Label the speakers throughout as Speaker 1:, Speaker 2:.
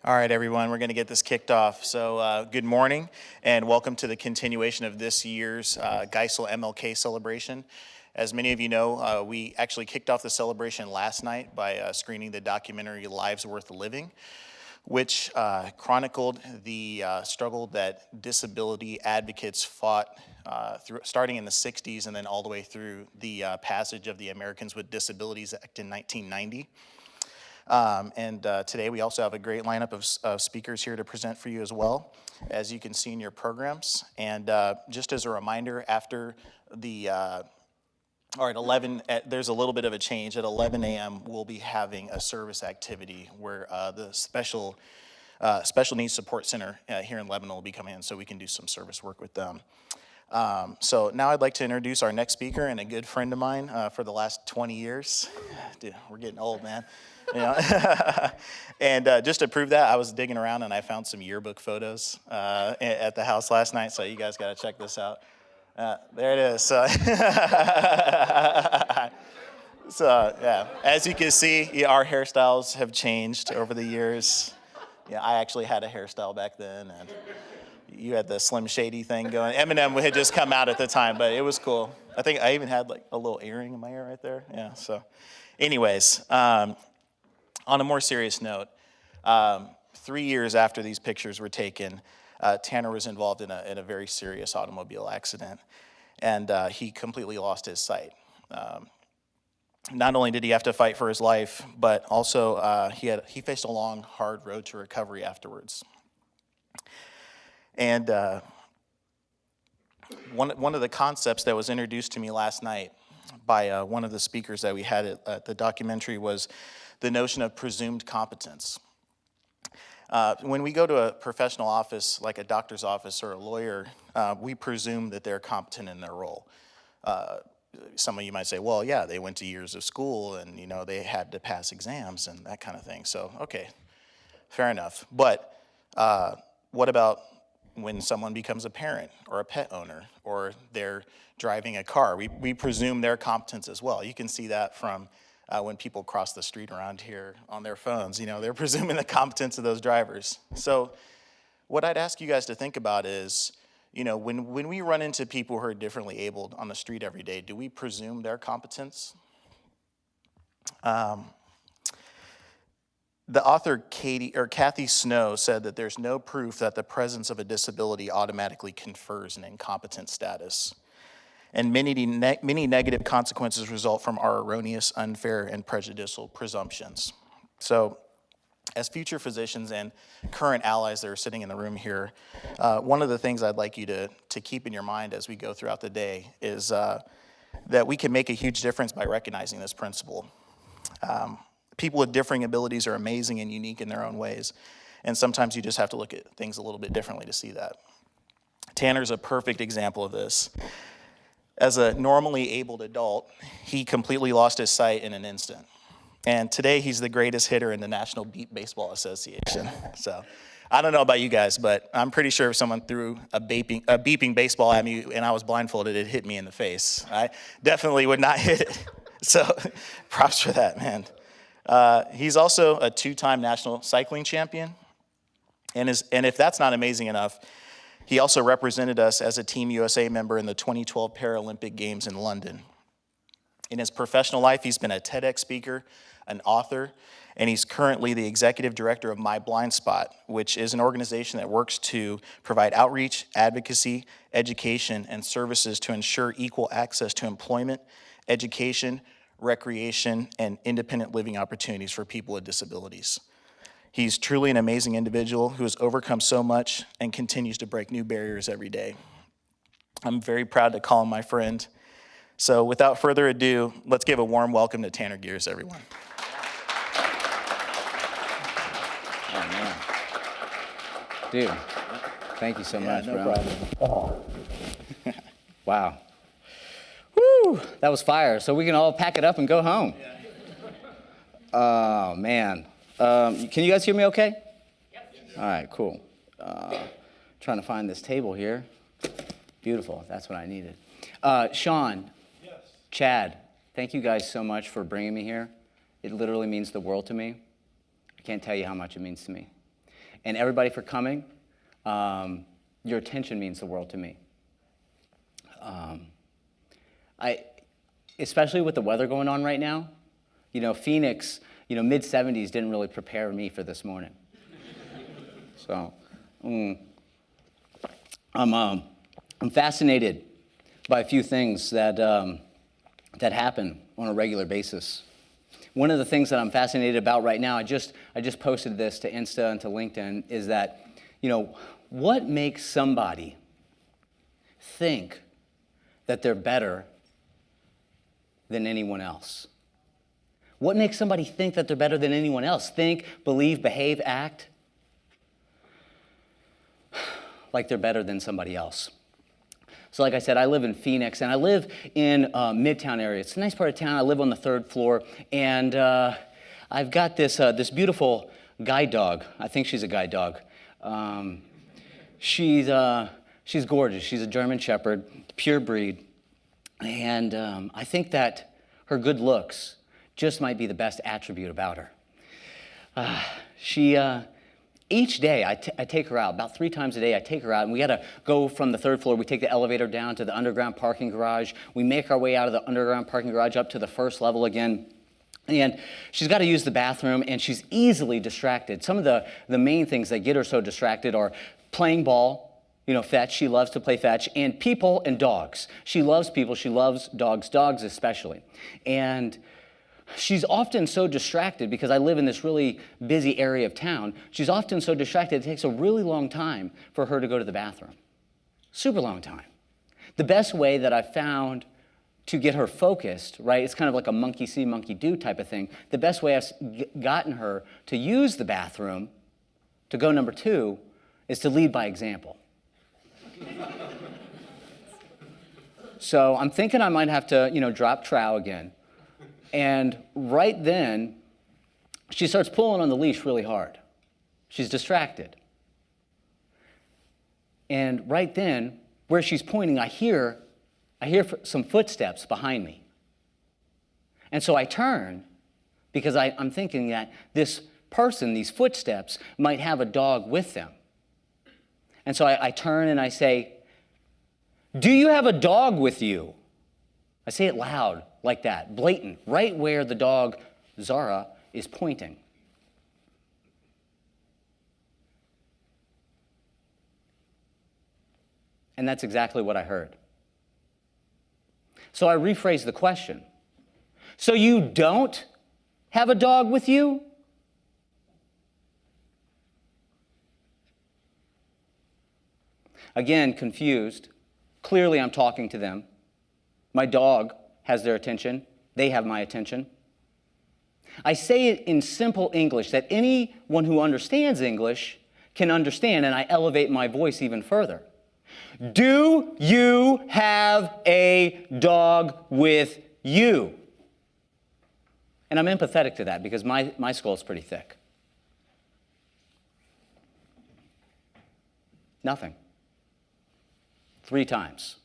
Speaker 1: All right, everyone, we're going to get this kicked off. So good morning and welcome to the continuation of this year's Geisel MLK celebration. As many of you know, we actually kicked off the celebration last night by screening the documentary Lives Worth Living, which chronicled the struggle that disability advocates fought starting in the 60s and then all the way through the passage of the Americans with Disabilities Act in 1990. Today we also have a great lineup of speakers here to present for you as well, as you can see in your programs. And just as a reminder, after the, at 11, there's a little bit of a change. At 11 a.m., we'll be having a service activity where the Special Needs Support Center here in Lebanon will be coming in so we can do some service work with them. So now I'd like to introduce our next speaker and a good friend of mine for the last 20 years. Dude, we're getting old, man. You know? And just to prove that, I was digging around and I found some yearbook photos at the house last night, so you guys got to check this out. There it is. So, yeah, as you can see, our hairstyles have changed over the years. Yeah, I actually had a hairstyle back then, and you had the Slim Shady thing going. Eminem had just come out at the time, but it was cool. I think I even had like a little earring in my ear right there. Yeah, so anyways, on a more serious note, 3 years after these pictures were taken, Tanner was involved in a very serious automobile accident, and he completely lost his sight. Not only did he have to fight for his life, but also he faced a long, hard road to recovery afterwards. And one of the concepts that was introduced to me last night by one of the speakers that we had at the documentary was the notion of presumed competence. When we go to a professional office, like a doctor's office or a lawyer, we presume that they're competent in their role. Some of you might say, well, yeah, they went to years of school and, you know, they had to pass exams and that kind of thing. So, okay, fair enough. But what about when someone becomes a parent or a pet owner or they're driving a car? We presume their competence as well. You can see that from when people cross the street around here on their phones. You know, they're presuming the competence of those drivers. So what I'd ask you guys to think about is, you know, when we run into people who are differently abled on the street every day, do we presume their competence? The author Kathy Snow said that there's no proof that the presence of a disability automatically confers an incompetent status. And many negative consequences result from our erroneous, unfair, and prejudicial presumptions. So, as future physicians and current allies that are sitting in the room here, one of the things I'd like you to keep in your mind as we go throughout the day is that we can make a huge difference by recognizing this principle. People with differing abilities are amazing and unique in their own ways, and sometimes you just have to look at things a little bit differently to see that. Tanner's a perfect example of this. As a normally abled adult, he completely lost his sight in an instant. And today he's the greatest hitter in the National Baseball Association. So I don't know about you guys, but I'm pretty sure if someone threw a beeping baseball at me and I was blindfolded, it'd hit me in the face. I definitely would not hit it. So props for that, man. He's also a two-time national cycling champion. And if that's not amazing enough, he also represented us as a Team USA member in the 2012 Paralympic Games in London. In his professional life, he's been a TEDx speaker, an author, and he's currently the executive director of My Blind Spot, which is an organization that works to provide outreach, advocacy, education, and services to ensure equal access to employment, education, recreation, and independent living opportunities for people with disabilities. He's truly an amazing individual who has overcome so much and continues to break new barriers every day. I'm very proud to call him my friend. So without further ado, let's give a warm welcome to Tanner Gers, everyone.
Speaker 2: Oh, man. Dude, thank you so much,
Speaker 1: no
Speaker 2: bro.
Speaker 1: problem.
Speaker 2: Oh. Wow. Woo, that was fire. So we can all pack it up and go home. Oh, man. Can you guys hear me okay? Yep. All right, cool. Trying to find this table here. Beautiful. That's what I needed. Sean, yes. Chad, thank you guys so much for bringing me here. It literally means the world to me. I can't tell you how much it means to me. and everybody for coming. Your attention means the world to me. Especially with the weather going on right now, Phoenix, mid-70s didn't really prepare me for this morning. So, I'm fascinated by a few things that happen on a regular basis. One of the things that I'm fascinated about right now, I just posted this to Insta and to LinkedIn, is that, what makes somebody think that they're better than anyone else? What makes somebody think that they're better than anyone else? Think, believe, behave, act like they're better than somebody else. So like I said, I live in Phoenix, and I live in Midtown area. It's a nice part of town. I live on the 3rd floor, and I've got this beautiful guide dog. I think she's a guide dog. She's gorgeous. She's a German Shepherd, pure breed. And I think that her good looks just might be the best attribute about her. Each day I take her out, about 3 times a day I take her out, and we got to go from the 3rd floor. We take the elevator down to the underground parking garage. We make our way out of the underground parking garage up to the 1st level again. And she's got to use the bathroom, and she's easily distracted. Some of the main things that get her so distracted are playing ball, fetch. She loves to play fetch, and people and dogs. She loves people. She loves dogs especially. And she's often so distracted because I live in this really busy area of town. She's often so distracted, it takes a really long time for her to go to the bathroom. Super long time. The best way that I've found to get her focused, right, it's kind of like a monkey see, monkey do type of thing. The best way I've gotten her to use the bathroom, to go number 2, is to lead by example. So I'm thinking I might have to, drop trow again. And right then, she starts pulling on the leash really hard. She's distracted. And right then, where she's pointing, I hear some footsteps behind me. And so I turn because I'm thinking that this person, these footsteps, might have a dog with them. And so I turn and I say, "Do you have a dog with you?" I say it loud, like that, blatant, right where the dog, Zara, is pointing. And that's exactly what I heard. So I rephrased the question. "So you don't have a dog with you?" Again, confused. Clearly, I'm talking to them. My dog has their attention. They have my attention. I say it in simple English that anyone who understands English can understand, and I elevate my voice even further. "Do you have a dog with you?" And I'm empathetic to that because my skull is pretty thick. Nothing. 3 times.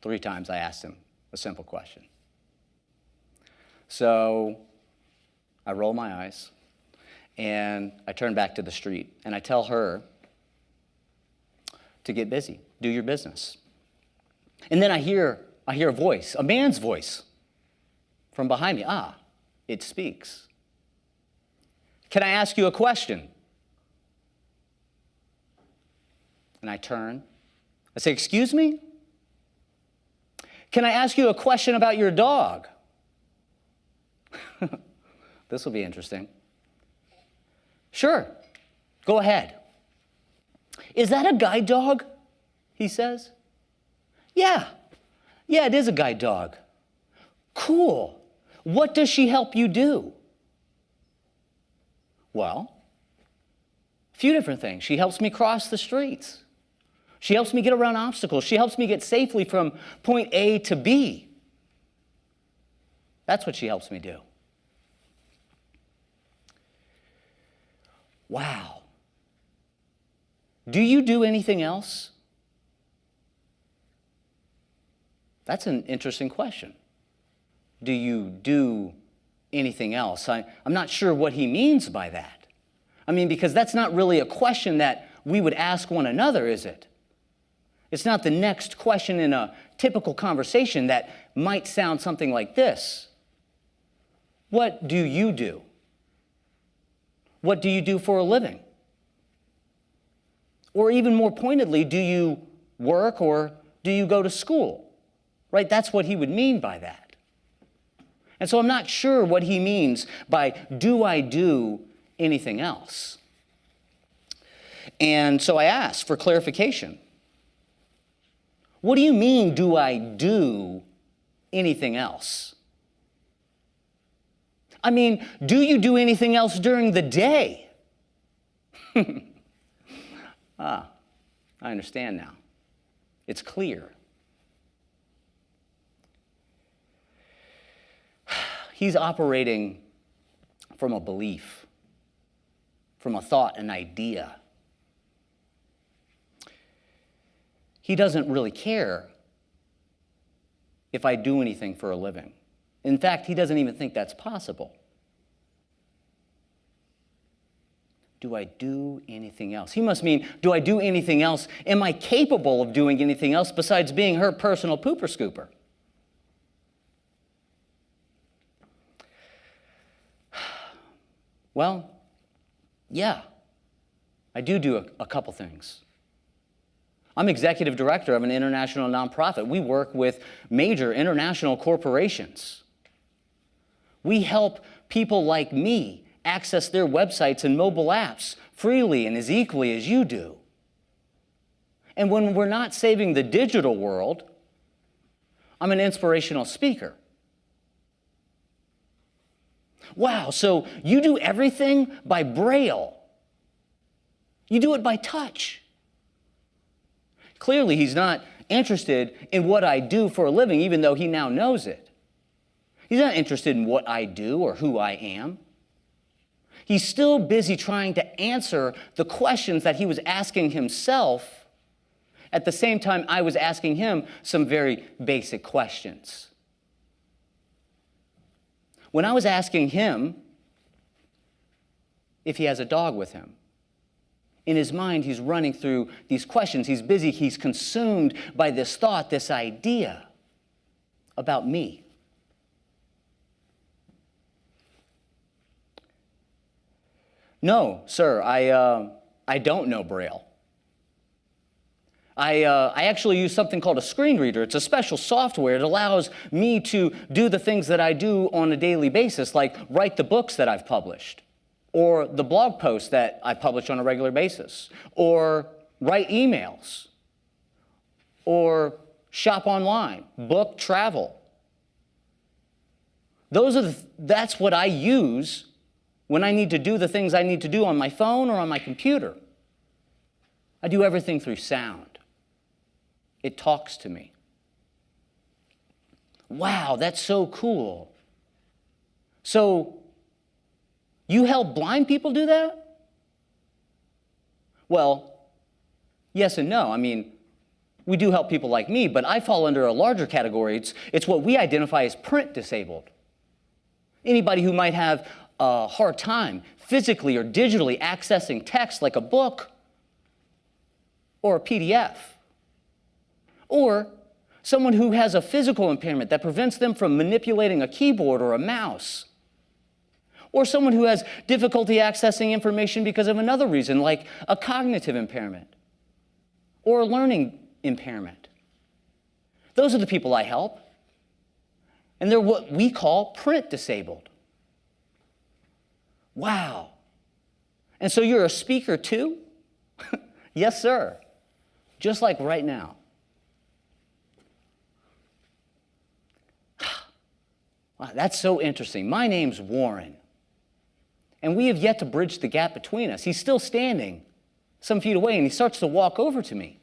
Speaker 2: 3 times I asked him a simple question. So I roll my eyes and I turn back to the street and I tell her to get busy, do your business. And then I hear a voice, a man's voice from behind me. It speaks. "Can I ask you a question?" And I turn. I say, "Excuse me? Can I ask you a question about your dog?" This will be interesting. "Sure, go ahead." "Is that a guide dog?" he says. Yeah, it is a guide dog." "Cool. What does she help you do?" "Well, a few different things. She helps me cross the streets. She helps me get around obstacles. She helps me get safely from point A to B. That's what she helps me do." Wow. Do you do anything else? That's an interesting question. Do you do anything else? I'm not sure what he means by that. I mean, because that's not really a question that we would ask one another, is it? It's not the next question in a typical conversation that might sound something like this. What do you do? What do you do for a living? Or even more pointedly, do you work or do you go to school? Right? That's what he would mean by that. And so I'm not sure what he means by do I do anything else? And so I asked for clarification. What do you mean, do I do anything else? I mean, do you do anything else during the day? I understand now. It's clear. He's operating from a belief, from a thought, an idea. He doesn't really care if I do anything for a living. In fact, he doesn't even think that's possible. Do I do anything else? He must mean, do I do anything else? Am I capable of doing anything else besides being her personal pooper scooper? Well, yeah, I do a couple things. I'm executive director of an international nonprofit. We work with major international corporations. We help people like me access their websites and mobile apps freely and as equally as you do. And when we're not saving the digital world, I'm an inspirational speaker. Wow, so you do everything by Braille. You do it by touch. Clearly, he's not interested in what I do for a living, even though he now knows it. He's not interested in what I do or who I am. He's still busy trying to answer the questions that he was asking himself at the same time I was asking him some very basic questions. When I was asking him if he has a dog with him, in his mind, he's running through these questions. He's busy. He's consumed by this thought, this idea about me. No, sir, I don't know Braille. I actually use something called a screen reader. It's a special software. It allows me to do the things that I do on a daily basis, like write the books that I've published, or the blog posts that I publish on a regular basis, or write emails, or shop online, book, travel. That's what I use when I need to do the things I need to do on my phone or on my computer. I do everything through sound. It talks to me. Wow, that's so cool. So, you help blind people do that? Well, yes and no. I mean, we do help people like me, but I fall under a larger category. It's what we identify as print disabled. Anybody who might have a hard time physically or digitally accessing text like a book or a PDF. Or someone who has a physical impairment that prevents them from manipulating a keyboard or a mouse. Or someone who has difficulty accessing information because of another reason, like a cognitive impairment or a learning impairment. Those are the people I help. And they're what we call print disabled. Wow. And so you're a speaker too? Yes, sir. Just like right now. Wow, that's so interesting. My name's Warren. And we have yet to bridge the gap between us. He's still standing some feet away, and he starts to walk over to me.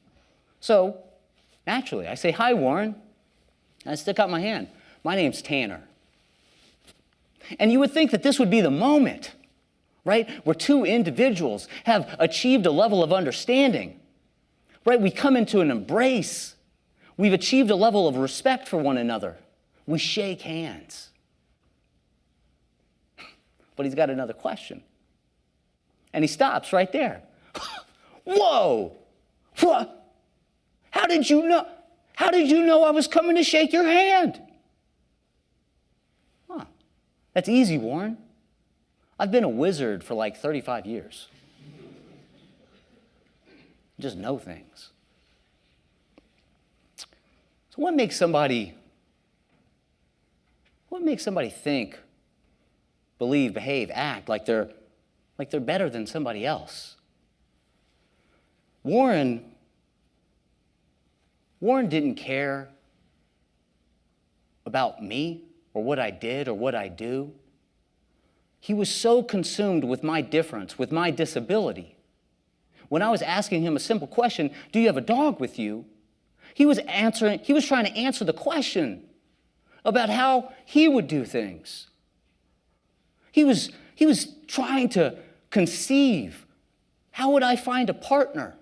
Speaker 2: So, naturally, I say, "Hi, Warren." And I stick out my hand. My name's Tanner. And you would think that this would be the moment, right, where two individuals have achieved a level of understanding, right? We come into an embrace. We've achieved a level of respect for one another. We shake hands. But he's got another question. And he stops right there. Whoa! What? How did you know? How did you know I was coming to shake your hand? Huh. That's easy, Warren. I've been a wizard for like 35 years. Just know things. So what makes somebody think, believe, behave, act like they're better than somebody else? Warren didn't care about me or what I did or what I do. He was so consumed with my difference, with my disability. When I was asking him a simple question, do you have a dog with you? He was trying to answer the question about how he would do things. He was trying to conceive, how would I find a partner?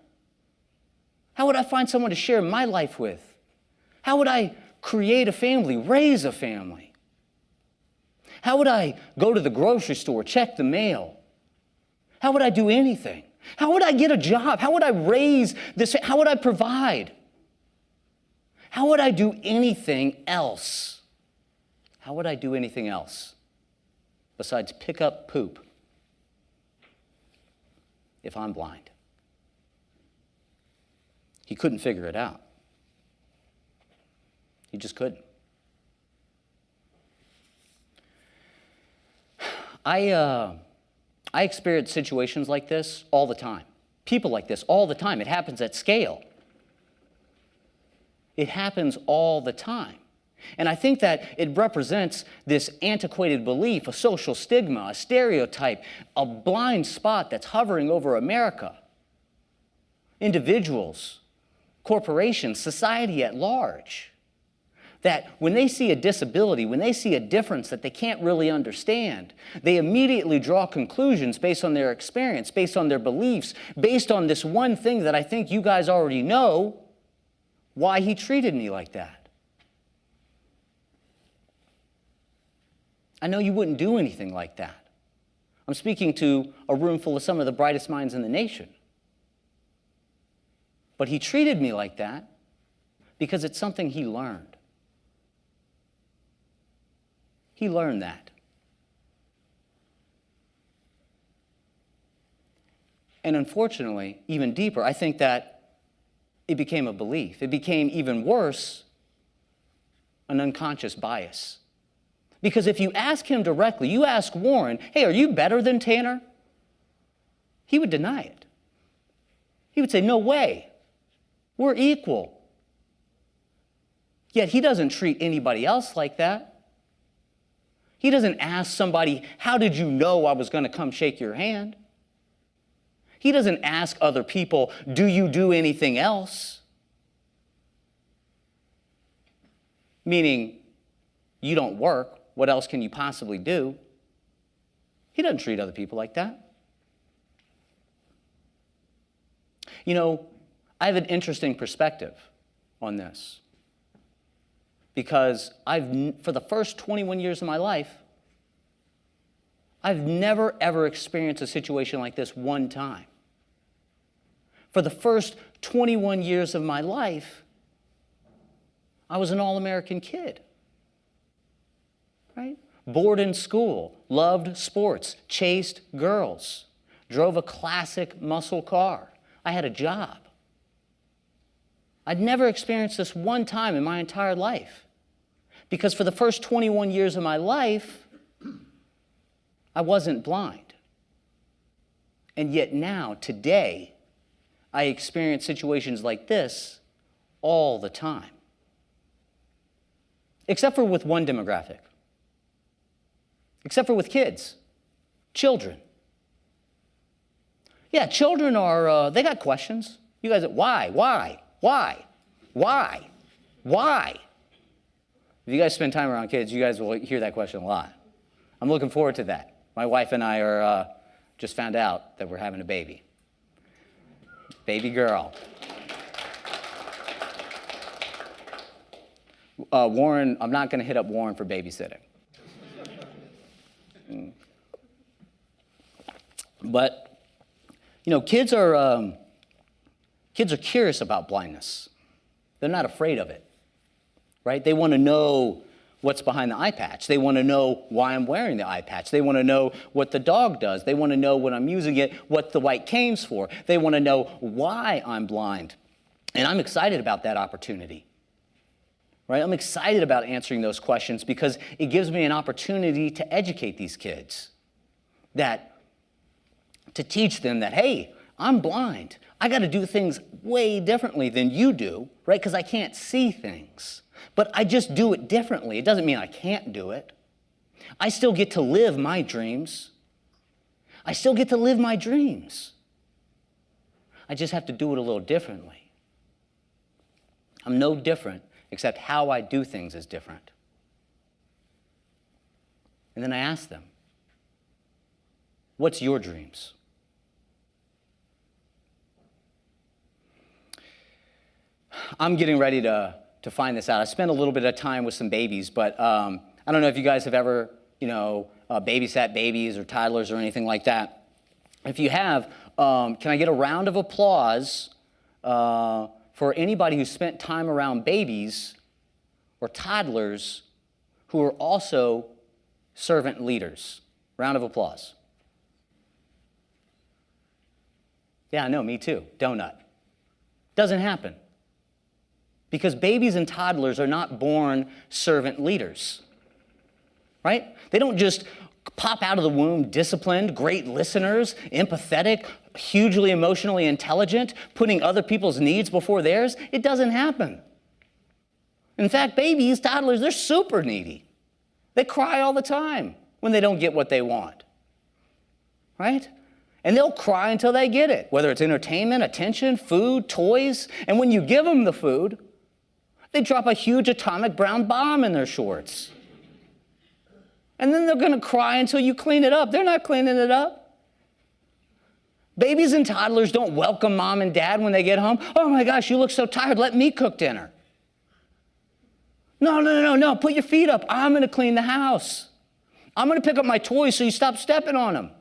Speaker 2: How would I find someone to share my life with? How would I create a family, raise a family? How would I go to the grocery store, check the mail? How would I do anything? How would I get a job? How would I raise this? How would I provide? How would I do anything else? How would I do anything else besides pick up poop if I'm blind? He couldn't figure it out. He just couldn't. I experience situations like this all the time. People like this all the time. It happens at scale. It happens all the time. And I think that it represents this antiquated belief, a social stigma, a stereotype, a blind spot that's hovering over America. Individuals, corporations, society at large, that when they see a disability, when they see a difference that they can't really understand, they immediately draw conclusions based on their experience, based on their beliefs, based on this one thing that I think you guys already know, why he treated me like that. I know you wouldn't do anything like that. I'm speaking to a room full of some of the brightest minds in the nation. But he treated me like that because it's something he learned. He learned that. And unfortunately, even deeper, I think that it became a belief. It became even worse, an unconscious bias. Because if you ask him directly, you ask Warren, hey, are you better than Tanner? He would deny it. He would say, no way. We're equal. Yet he doesn't treat anybody else like that. He doesn't ask somebody, how did you know I was going to come shake your hand? He doesn't ask other people, do you do anything else? Meaning, you don't work, what else can you possibly do? He doesn't treat other people like that. You know, I have an interesting perspective on this. Because for the first 21 years of my life, I've never, ever experienced a situation like this one time. For the first 21 years of my life, I was an all-American kid, right? Bored in school, loved sports, chased girls, drove a classic muscle car. I had a job. I'd never experienced this one time in my entire life. Because for the first 21 years of my life, I wasn't blind. And yet now, today, I experience situations like this all the time. Except for with one demographic. Except for with kids, children. Yeah, children are, they got questions. You guys, why? If you guys spend time around kids, you guys will hear that question a lot. I'm looking forward to that. My wife and I are just found out that we're having a baby. Baby girl. Warren, I'm not going to hit up Warren for babysitting. But Kids are curious about blindness. They're not afraid of it, right? They want to know what's behind the eye patch. They want to know why I'm wearing the eye patch. They want to know what the dog does. They want to know when I'm using it, what the white cane's for. They want to know why I'm blind. And I'm excited about that opportunity, right? I'm excited about answering those questions because it gives me an opportunity to educate these kids, to teach them that, hey, I'm blind. I got to do things way differently than you do, right? Because I can't see things. But I just do it differently. It doesn't mean I can't do it. I still get to live my dreams. I still get to live my dreams. I just have to do it a little differently. I'm no different, except how I do things is different. And then I ask them, what's your dreams? I'm getting ready to find this out. I spent a little bit of time with some babies, but I don't know if you guys have ever, babysat babies or toddlers or anything like that. If you have, can I get a round of applause for anybody who spent time around babies or toddlers who are also servant leaders? Round of applause. Yeah, I know, me too. Donut. Doesn't happen. Because babies and toddlers are not born servant leaders, right? They don't just pop out of the womb disciplined, great listeners, empathetic, hugely emotionally intelligent, putting other people's needs before theirs. It doesn't happen. In fact, babies, toddlers, they're super needy. They cry all the time when they don't get what they want, right? And they'll cry until they get it, whether it's entertainment, attention, food, toys. And when you give them the food, they drop a huge atomic brown bomb in their shorts. And then they're going to cry until you clean it up. They're not cleaning it up. Babies and toddlers don't welcome mom and dad when they get home. Oh my gosh, you look so tired. Let me cook dinner. No. Put your feet up. I'm going to clean the house. I'm going to pick up my toys so you stop stepping on them.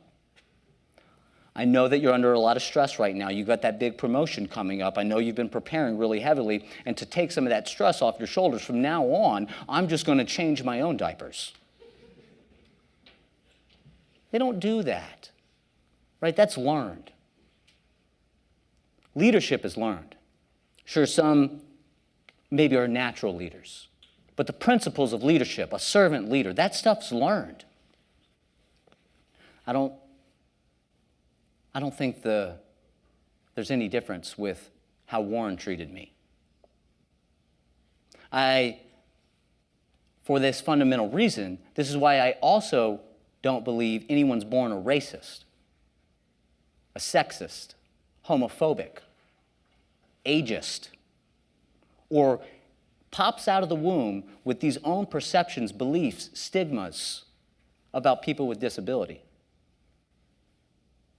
Speaker 2: I know that you're under a lot of stress right now. You've got that big promotion coming up. I know you've been preparing really heavily. And to take some of that stress off your shoulders from now on, I'm just going to change my own diapers. They don't do that, right? That's learned. Leadership is learned. Sure, some maybe are natural leaders. But the principles of leadership, a servant leader, that stuff's learned. I don't think there's any difference with how Warren treated me. For this fundamental reason, this is why I also don't believe anyone's born a racist, a sexist, homophobic, ageist, or pops out of the womb with these own perceptions, beliefs, stigmas about people with disability.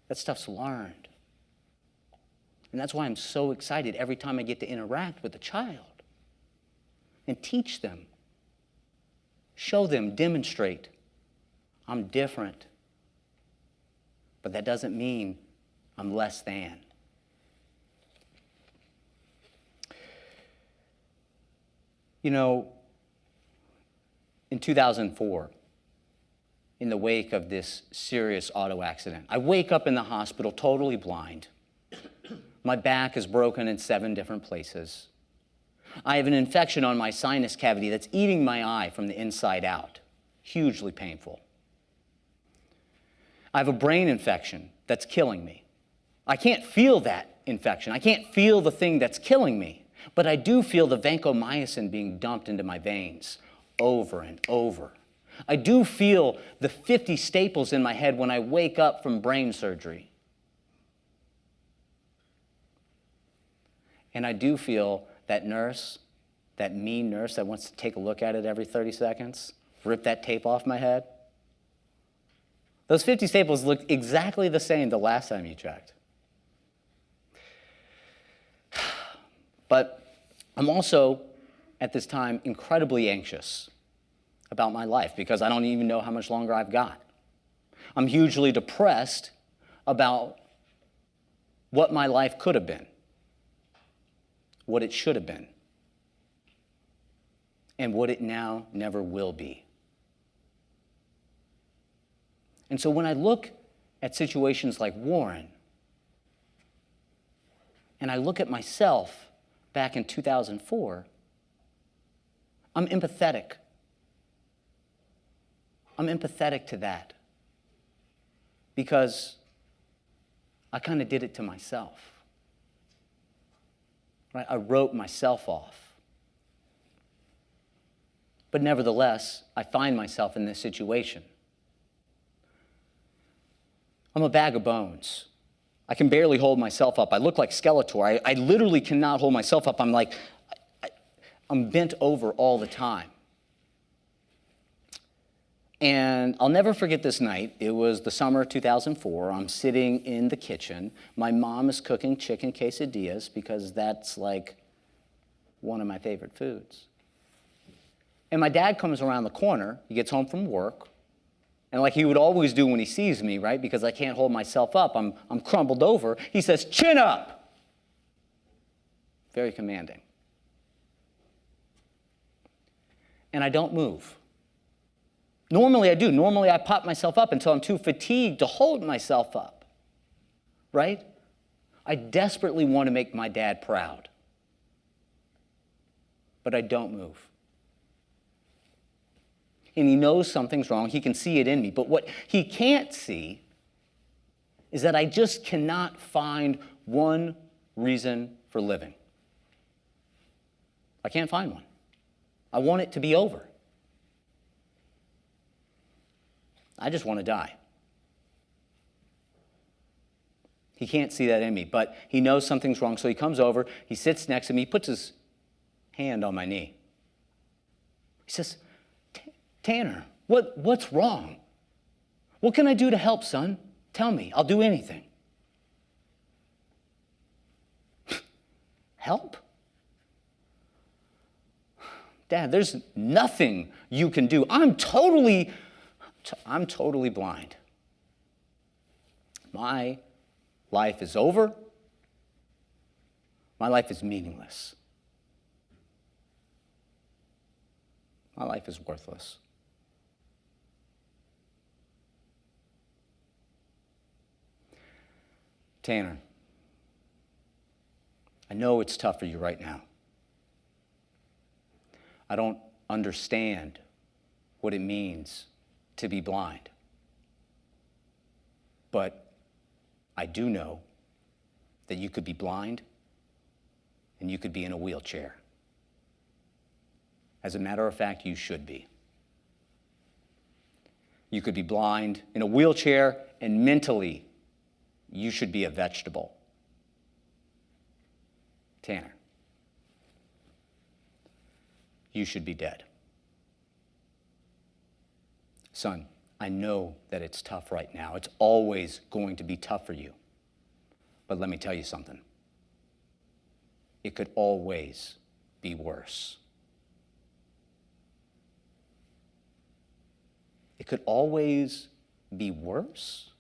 Speaker 2: That stuff's learned. And that's why I'm so excited every time I get to interact with a child and teach them, show them, demonstrate. I'm different, but that doesn't mean I'm less than. In 2004, in the wake of this serious auto accident, I wake up in the hospital totally blind. My back is broken in 7 different places. I have an infection on my sinus cavity that's eating my eye from the inside out. Hugely painful. I have a brain infection that's killing me. I can't feel that infection. I can't feel the thing that's killing me, but I do feel the vancomycin being dumped into my veins over and over. I do feel the 50 staples in my head when I wake up from brain surgery. And I do feel that nurse, that mean nurse that wants to take a look at it every 30 seconds, rip that tape off my head. Those 50 staples look exactly the same the last time you checked. But I'm also, at this time, incredibly anxious about my life because I don't even know how much longer I've got. I'm hugely depressed about what my life could have been, what it should have been, and what it now never will be. And so when I look at situations like Warren, and I look at myself back in 2004, I'm empathetic. I'm empathetic to that because I kind of did it to myself. Right? I wrote myself off. But nevertheless, I find myself in this situation. I'm a bag of bones. I can barely hold myself up. I look like Skeletor. I literally cannot hold myself up. I'm bent over all the time. And I'll never forget this night. It was the summer of 2004. I'm sitting in the kitchen. My mom is cooking chicken quesadillas because that's like one of my favorite foods. And my dad comes around the corner. He gets home from work. And like he would always do when he sees me, right? Because I can't hold myself up. I'm crumpled over. He says, "Chin up." Very commanding. And I don't move. Normally I do. Normally I pop myself up until I'm too fatigued to hold myself up, right? I desperately want to make my dad proud, but I don't move. And he knows something's wrong. He can see it in me. But what he can't see is that I just cannot find one reason for living. I can't find one. I want it to be over. I just want to die. He can't see that in me, but he knows something's wrong, so he comes over, he sits next to me, he puts his hand on my knee. He says, "Tanner, what's wrong? What can I do to help, son? Tell me, I'll do anything." Help? Dad, there's nothing you can do. I'm totally blind. My life is over. My life is meaningless. My life is worthless. Tanner, I know it's tough for you right now. I don't understand what it means to be blind. But I do know that you could be blind and you could be in a wheelchair. As a matter of fact, you should be. You could be blind in a wheelchair, and mentally, you should be a vegetable. Tanner, you should be dead. Son, I know that it's tough right now. It's always going to be tough for you. But let me tell you something. It could always be worse. It could always be worse?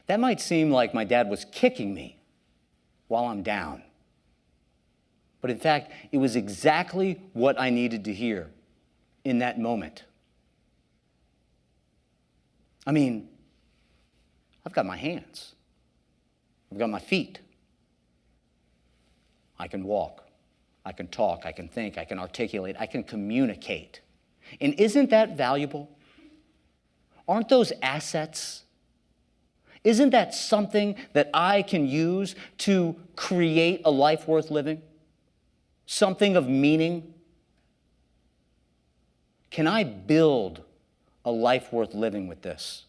Speaker 2: That might seem like my dad was kicking me while I'm down. But in fact, it was exactly what I needed to hear in that moment. I mean, I've got my hands. I've got my feet. I can walk. I can talk. I can think. I can articulate. I can communicate. And isn't that valuable? Aren't those assets? Isn't that something that I can use to create a life worth living? Something of meaning? Can I build a life worth living with this?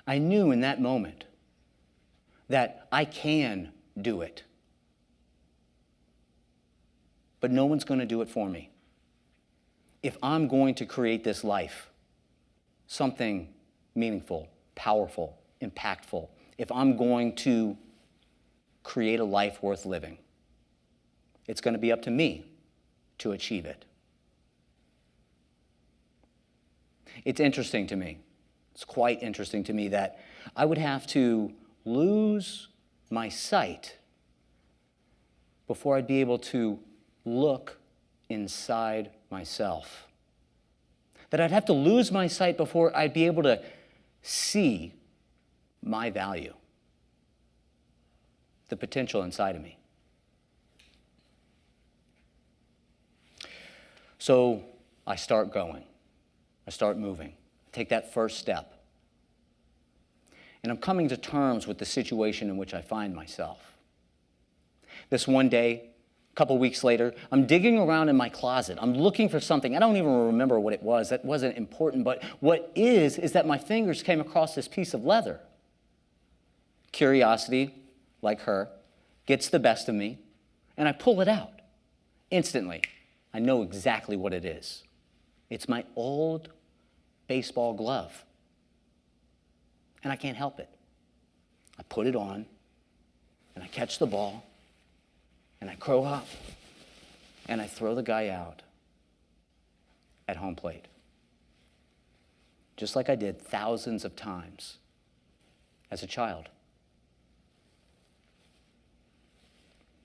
Speaker 2: I knew in that moment that I can do it. But no one's going to do it for me. If I'm going to create this life, something meaningful, powerful, impactful, if I'm going to create a life worth living, it's going to be up to me to achieve it. It's interesting to me It's quite interesting to me that I would have to lose my sight before I'd be able to look inside myself. That I'd have to lose my sight before I'd be able to see my value, the potential inside of me. So I start going. I start moving. Take that first step. And I'm coming to terms with the situation in which I find myself. This one day, a couple weeks later, I'm digging around in my closet. I'm looking for something. I don't even remember what it was. That wasn't important. But what is that my fingers came across this piece of leather. Curiosity, like her, gets the best of me, and I pull it out. Instantly, I know exactly what it is. It's my old baseball glove. And I can't help it. I put it on, and I catch the ball, and I crow up, and I throw the guy out at home plate. Just like I did thousands of times as a child.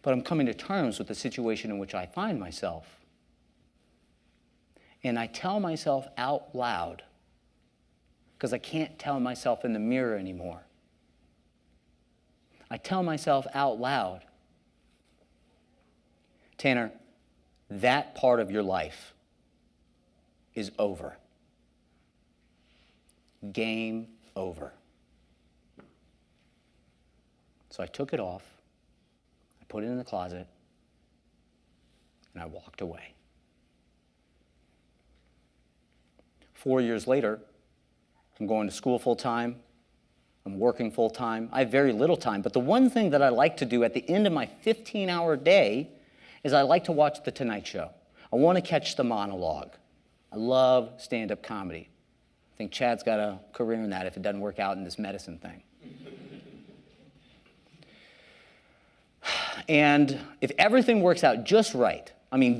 Speaker 2: But I'm coming to terms with the situation in which I find myself. And I tell myself out loud, because I can't tell myself in the mirror anymore. I tell myself out loud, Tanner, that part of your life is over. Game over. So I took it off, I put it in the closet, and I walked away. 4 years later, I'm going to school full time. I'm working full time. I have very little time, but the one thing that I like to do at the end of my 15-hour day is I like to watch The Tonight Show. I want to catch the monologue. I love stand-up comedy. I think Chad's got a career in that if it doesn't work out in this medicine thing. And if everything works out just right,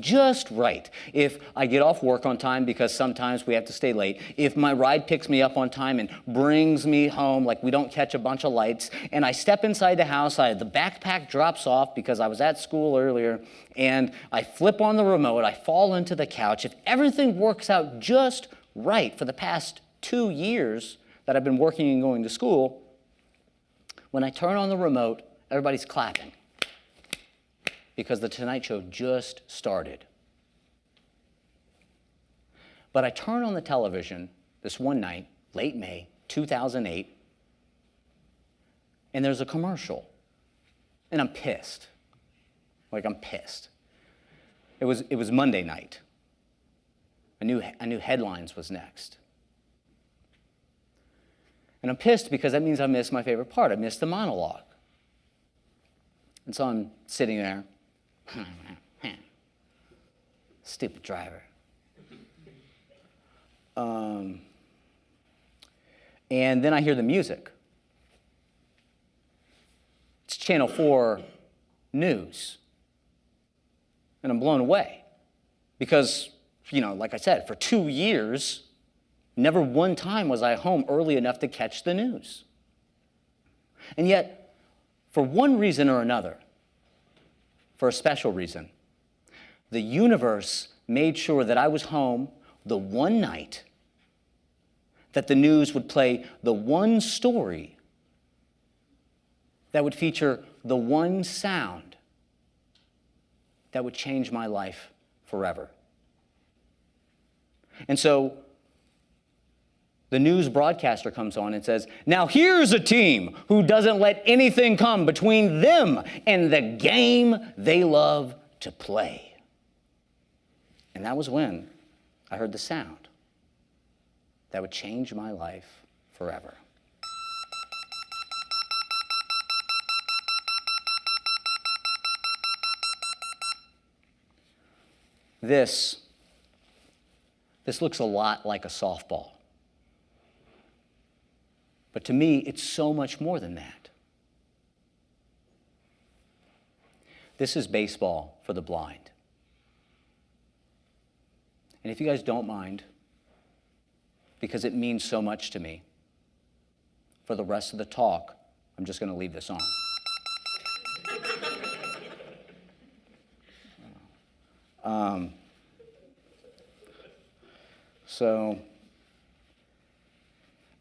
Speaker 2: just right. If I get off work on time, because sometimes we have to stay late, if my ride picks me up on time and brings me home, like we don't catch a bunch of lights, and I step inside the house, the backpack drops off because I was at school earlier, and I flip on the remote, I fall into the couch. If everything works out just right for the past 2 years that I've been working and going to school, when I turn on the remote, everybody's clapping. Because The Tonight Show just started. But I turn on the television this one night, late May 2008, and there's a commercial. And I'm pissed. I'm pissed. It was Monday night. I knew headlines was next. And I'm pissed because that means I missed my favorite part. I missed the monologue. And so I'm sitting there. Stupid driver. And then I hear the music. It's Channel 4 News. And I'm blown away. Because, like I said, for 2 years, never one time was I home early enough to catch the news. And yet, for one reason or another, for a special reason, the universe made sure that I was home the one night that the news would play the one story that would feature the one sound that would change my life forever. And so the news broadcaster comes on and says, now here's a team who doesn't let anything come between them and the game they love to play. And that was when I heard the sound that would change my life forever. This looks a lot like a softball. But to me, it's so much more than that. This is baseball for the blind. And if you guys don't mind, because it means so much to me, for the rest of the talk, I'm just going to leave this on. So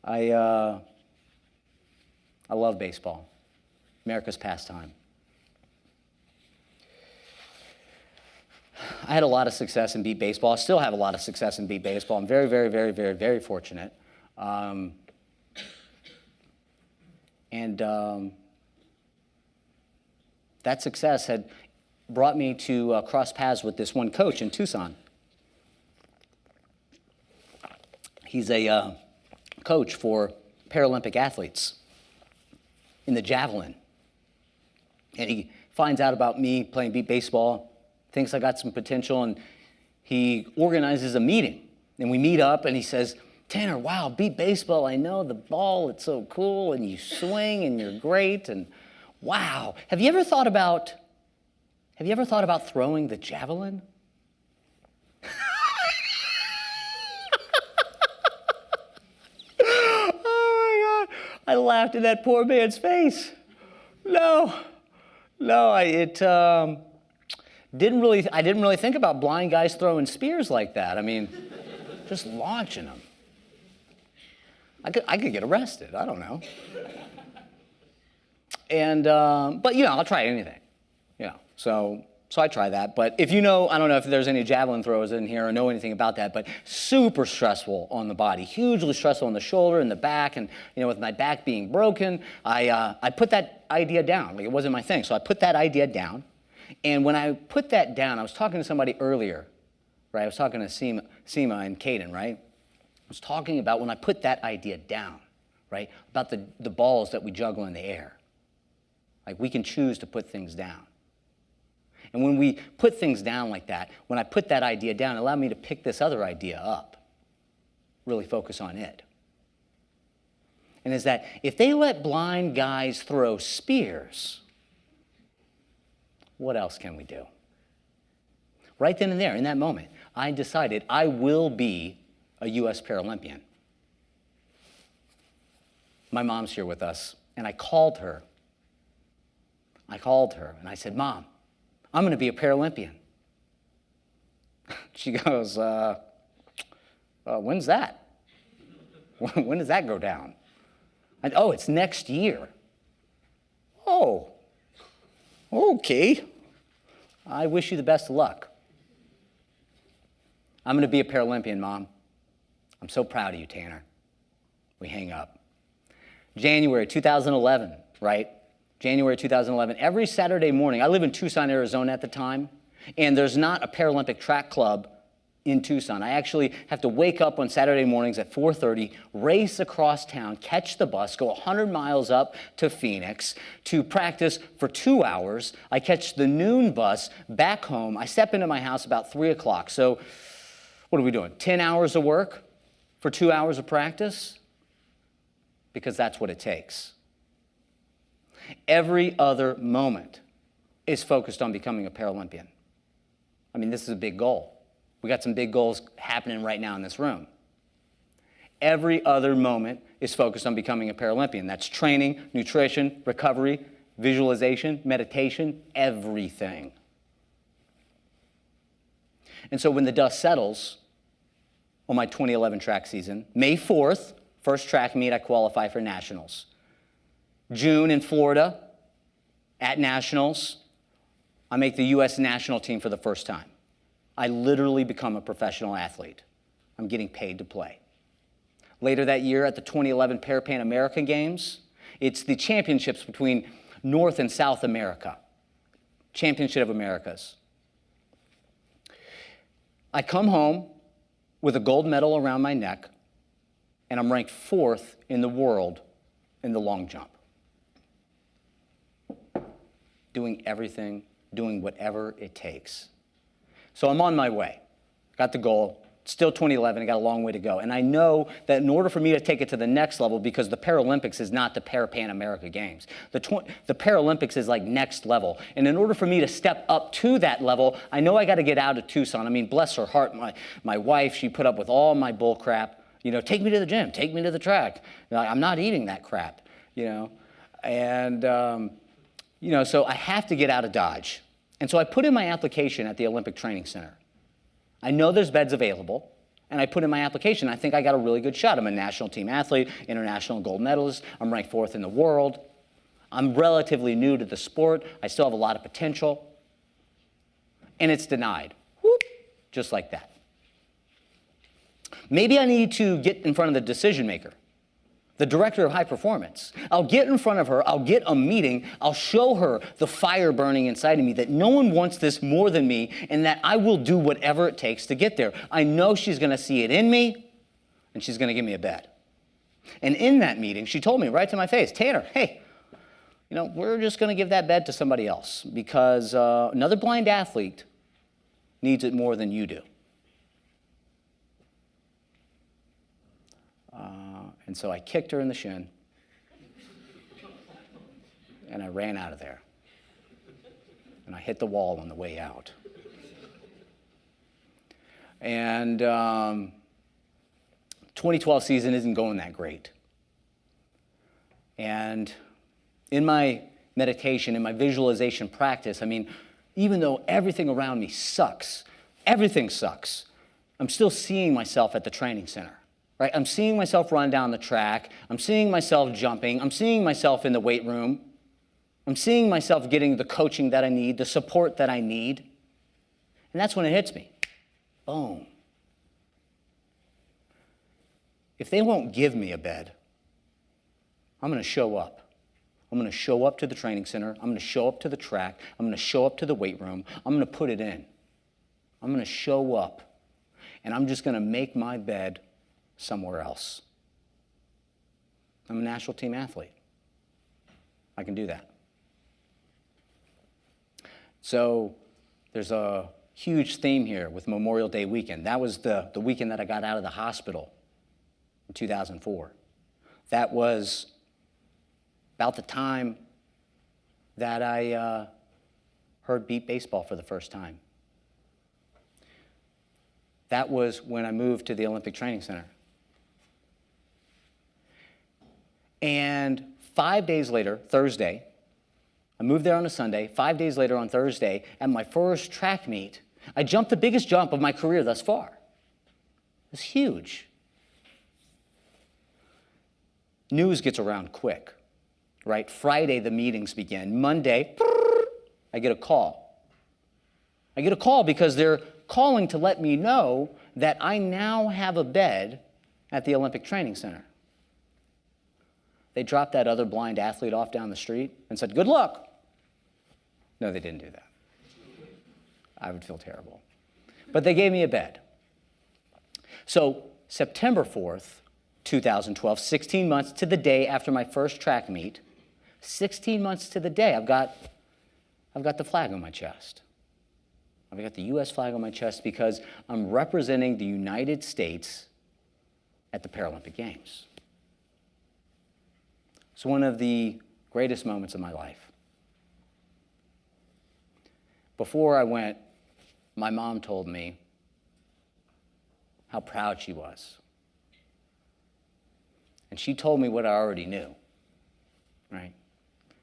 Speaker 2: I love baseball, America's pastime. I had a lot of success in beat baseball. I still have a lot of success in beat baseball. I'm very, very, very, very, very fortunate. That success had brought me to cross paths with this one coach in Tucson. He's a coach for Paralympic athletes in the javelin. And he finds out about me playing beat baseball, thinks I got some potential, and he organizes a meeting. And we meet up, and he says, Tanner, wow, beat baseball, I know the ball, it's so cool, and you swing, and you're great, and wow. Have you ever thought about throwing the javelin? Oh my God, I laughed in that poor man's face. I didn't really think about blind guys throwing spears like that. I mean, just launching them. I could get arrested. I don't know. And but I'll try anything. So I try that. But if I don't know if there's any javelin throwers in here or know anything about that, but super stressful on the body, hugely stressful on the shoulder and the back, and with my back being broken, I put that idea down. Like, it wasn't my thing. So I put that idea down. And when I put that down, I was talking to somebody earlier, right? I was talking to Seema and Caden, right? I was talking about when I put that idea down, right? About the balls that we juggle in the air. Like, we can choose to put things down. And when we put things down like that, when I put that idea down, it allowed me to pick this other idea up, really focus on it. And is that if they let blind guys throw spears, what else can we do? Right then and there, in that moment, I decided I will be a U.S. Paralympian. My mom's here with us, and I called her. And I said, Mom, I'm going to be a Paralympian. She goes, when's that? When does that go down? Oh, it's next year. Oh, okay. I wish you the best of luck. I'm going to be a Paralympian, Mom. I'm so proud of you, Tanner. We hang up. January 2011, right? January 2011, every Saturday morning, I live in Tucson, Arizona at the time, and there's not a Paralympic track club in Tucson. I actually have to wake up on Saturday mornings at 4:30, race across town, catch the bus, go 100 miles up to Phoenix to practice for 2 hours. I catch the noon bus back home. I step into my house about 3 o'clock. So what are we doing? 10 hours of work for 2 hours of practice? Because that's what it takes. Every other moment is focused on becoming a Paralympian. I mean, this is a big goal. We got some big goals happening right now in this room. Every other moment is focused on becoming a Paralympian. That's training, nutrition, recovery, visualization, meditation, everything. And so when the dust settles on my 2011 track season, May 4th, first track meet, I qualify for nationals. June in Florida, at nationals, I make the U.S. national team for the first time. I literally become a professional athlete. I'm getting paid to play. Later that year at the 2011 Pan American Games, it's the championships between North and South America, Championship of Americas. I come home with a gold medal around my neck, and I'm ranked 4th in the world in the long jump. Doing everything, doing whatever it takes. So I'm on my way. Got the goal. Still 2011, I got a long way to go. And I know that in order for me to take it to the next level, because the Paralympics is not the Pan America Games. The Paralympics is like next level. And in order for me to step up to that level, I know I got to get out of Tucson. I mean, bless her heart, my wife, she put up with all my bull crap Take me to the gym, take me to the track. I'm not eating that crap, And, so I have to get out of Dodge. And so I put in my application at the Olympic Training Center. I know there's beds available, and I put in my application. I think I got a really good shot. I'm a national team athlete, international gold medalist. I'm ranked 4th in the world. I'm relatively new to the sport. I still have a lot of potential. And it's denied. Whoop, just like that. Maybe I need to get in front of the decision maker, the director of high performance. I'll get in front of her, I'll get a meeting, I'll show her the fire burning inside of me, that no one wants this more than me, and that I will do whatever it takes to get there. I know she's gonna see it in me, and she's gonna give me a bed. And in that meeting, she told me right to my face, Tanner, hey, we're just gonna give that bed to somebody else because another blind athlete needs it more than you do. And so I kicked her in the shin, and I ran out of there. And I hit the wall on the way out. And 2012 season isn't going that great. And in my meditation, in my visualization practice, even though everything around me sucks, everything sucks, I'm still seeing myself at the training center. Right? I'm seeing myself run down the track. I'm seeing myself jumping. I'm seeing myself in the weight room. I'm seeing myself getting the coaching that I need, the support that I need. And that's when it hits me. Boom. If they won't give me a bed, I'm going to show up. I'm going to show up to the training center. I'm going to show up to the track. I'm going to show up to the weight room. I'm going to put it in. I'm going to show up. And I'm just going to make my bed somewhere else. I'm a national team athlete. I can do that. So there's a huge theme here with Memorial Day weekend. That was the weekend that I got out of the hospital in 2004. That was about the time that I heard beat baseball for the first time. That was when I moved to the Olympic Training Center. And 5 days later, Thursday, I moved there on a Sunday. 5 days later on Thursday, at my first track meet, I jumped the biggest jump of my career thus far. It was huge. News gets around quick, right? Friday, the meetings begin. Monday, I get a call. I get a call because they're calling to let me know that I now have a bed at the Olympic Training Center. They dropped that other blind athlete off down the street and said, good luck. No, they didn't do that. I would feel terrible. But they gave me a bed. So September 4th, 2012, 16 months to the day after my first track meet, 16 months to the day, I've got the flag on my chest. I've got the U.S. flag on my chest because I'm representing the United States at the Paralympic Games. It's one of the greatest moments of my life. Before I went, my mom told me how proud she was. And she told me what I already knew, right?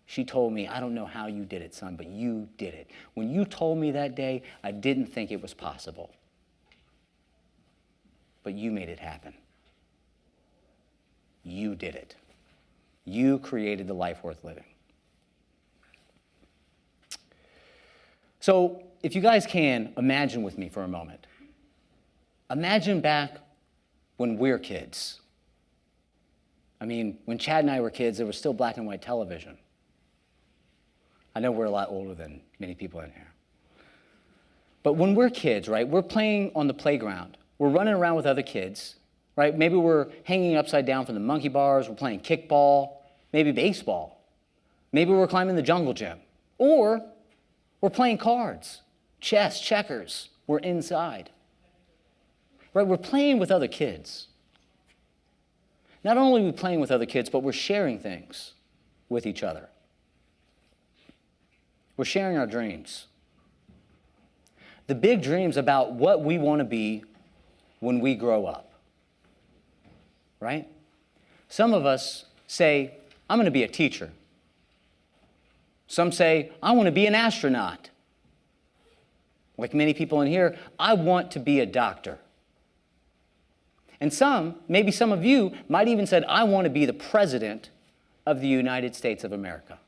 Speaker 2: She told me, I don't know how you did it, son, but you did it. When you told me that day, I didn't think it was possible. But you made it happen. You did it. You created the life worth living. So if you guys can, imagine with me for a moment. Imagine back when we're kids. When Chad and I were kids, there was still black and white television. I know we're a lot older than many people in here. But when we're kids, right, we're playing on the playground. We're running around with other kids, right? Maybe we're hanging upside down from the monkey bars. We're playing kickball, maybe baseball. Maybe we're climbing the jungle gym. Or we're playing cards, chess, checkers. We're inside. Right? We're playing with other kids. Not only are we playing with other kids, but we're sharing things with each other. We're sharing our dreams. The big dreams about what we want to be when we grow up. right? Some of us say, I'm going to be a teacher. Some say, I want to be an astronaut. Like many people in here, I want to be a doctor. And maybe some of you might even said, I want to be the president of the United States of America.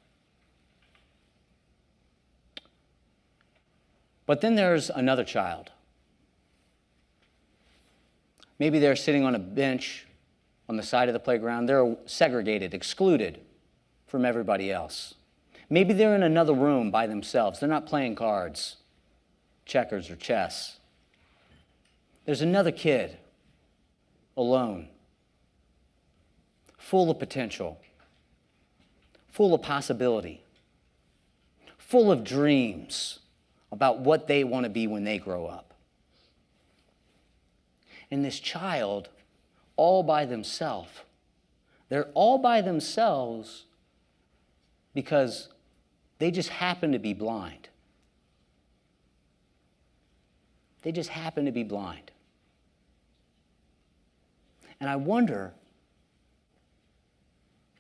Speaker 2: But then there's another child. Maybe they're sitting on a bench on the side of the playground. They're segregated, excluded from everybody else. Maybe they're in another room by themselves. They're not playing cards, checkers, or chess. There's another kid, alone, full of potential, full of possibility, full of dreams about what they want to be when they grow up. And this child, all by themselves, they're all by themselves because they just happen to be blind. They just happen to be blind. And I wonder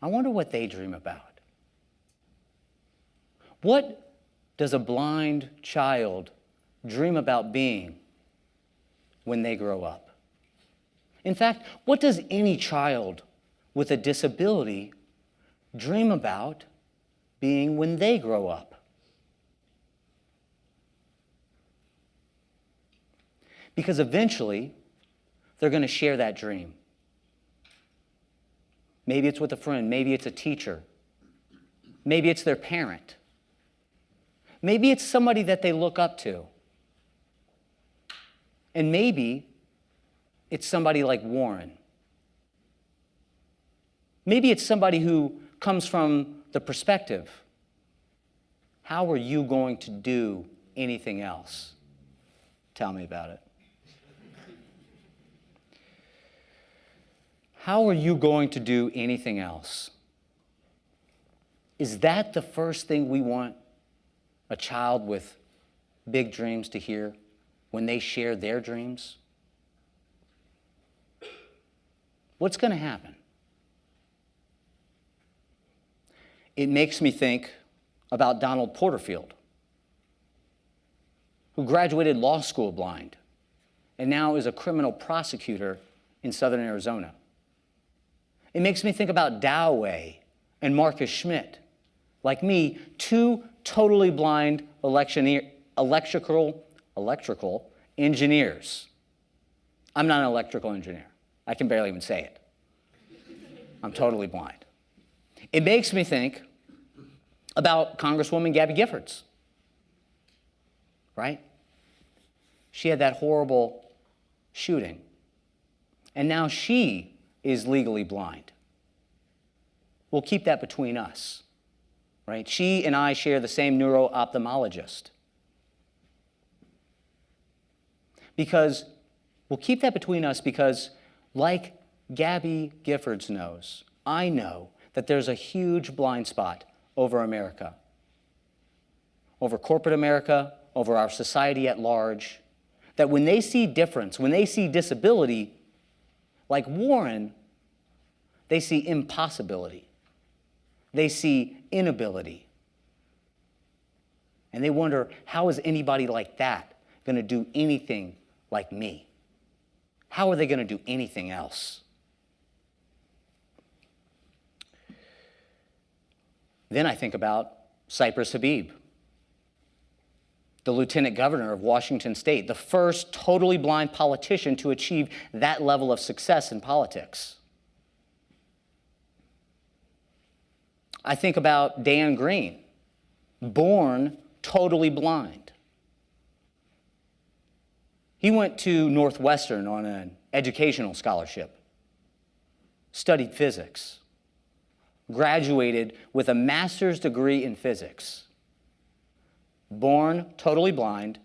Speaker 2: what they dream about. What does a blind child dream about being when they grow up? In fact, what does any child with a disability dream about being when they grow up? Because eventually, they're going to share that dream. Maybe it's with a friend. Maybe it's a teacher. Maybe it's their parent. Maybe it's somebody that they look up to. And maybe it's somebody like Warren. Maybe it's somebody who comes from the perspective, how are you going to do anything else? Tell me about it. How are you going to do anything else? Is that the first thing we want a child with big dreams to hear when they share their dreams? What's going to happen? It makes me think about Donald Porterfield, who graduated law school blind and now is a criminal prosecutor in southern Arizona. It makes me think about Doway and Marcus Schmidt. Like me, two totally blind electrical engineers. I'm not an electrical engineer. I can barely even say it. I'm totally blind. It makes me think about Congresswoman Gabby Giffords, right? She had that horrible shooting, and now she is legally blind. We'll keep that between us, right? She and I share the same neuro-ophthalmologist. We'll keep that between us because, like Gabby Giffords knows, I know that there's a huge blind spot over America, over corporate America, over our society at large, that when they see difference, when they see disability, like Warren, they see impossibility. They see inability. And they wonder, how is anybody like that going to do anything like me? How are they going to do anything else? Then I think about Cypress Habib, the lieutenant governor of Washington State, the first totally blind politician to achieve that level of success in politics. I think about Dan Green, born totally blind. He went to Northwestern on an educational scholarship, studied physics, graduated with a master's degree in physics. Born totally blind,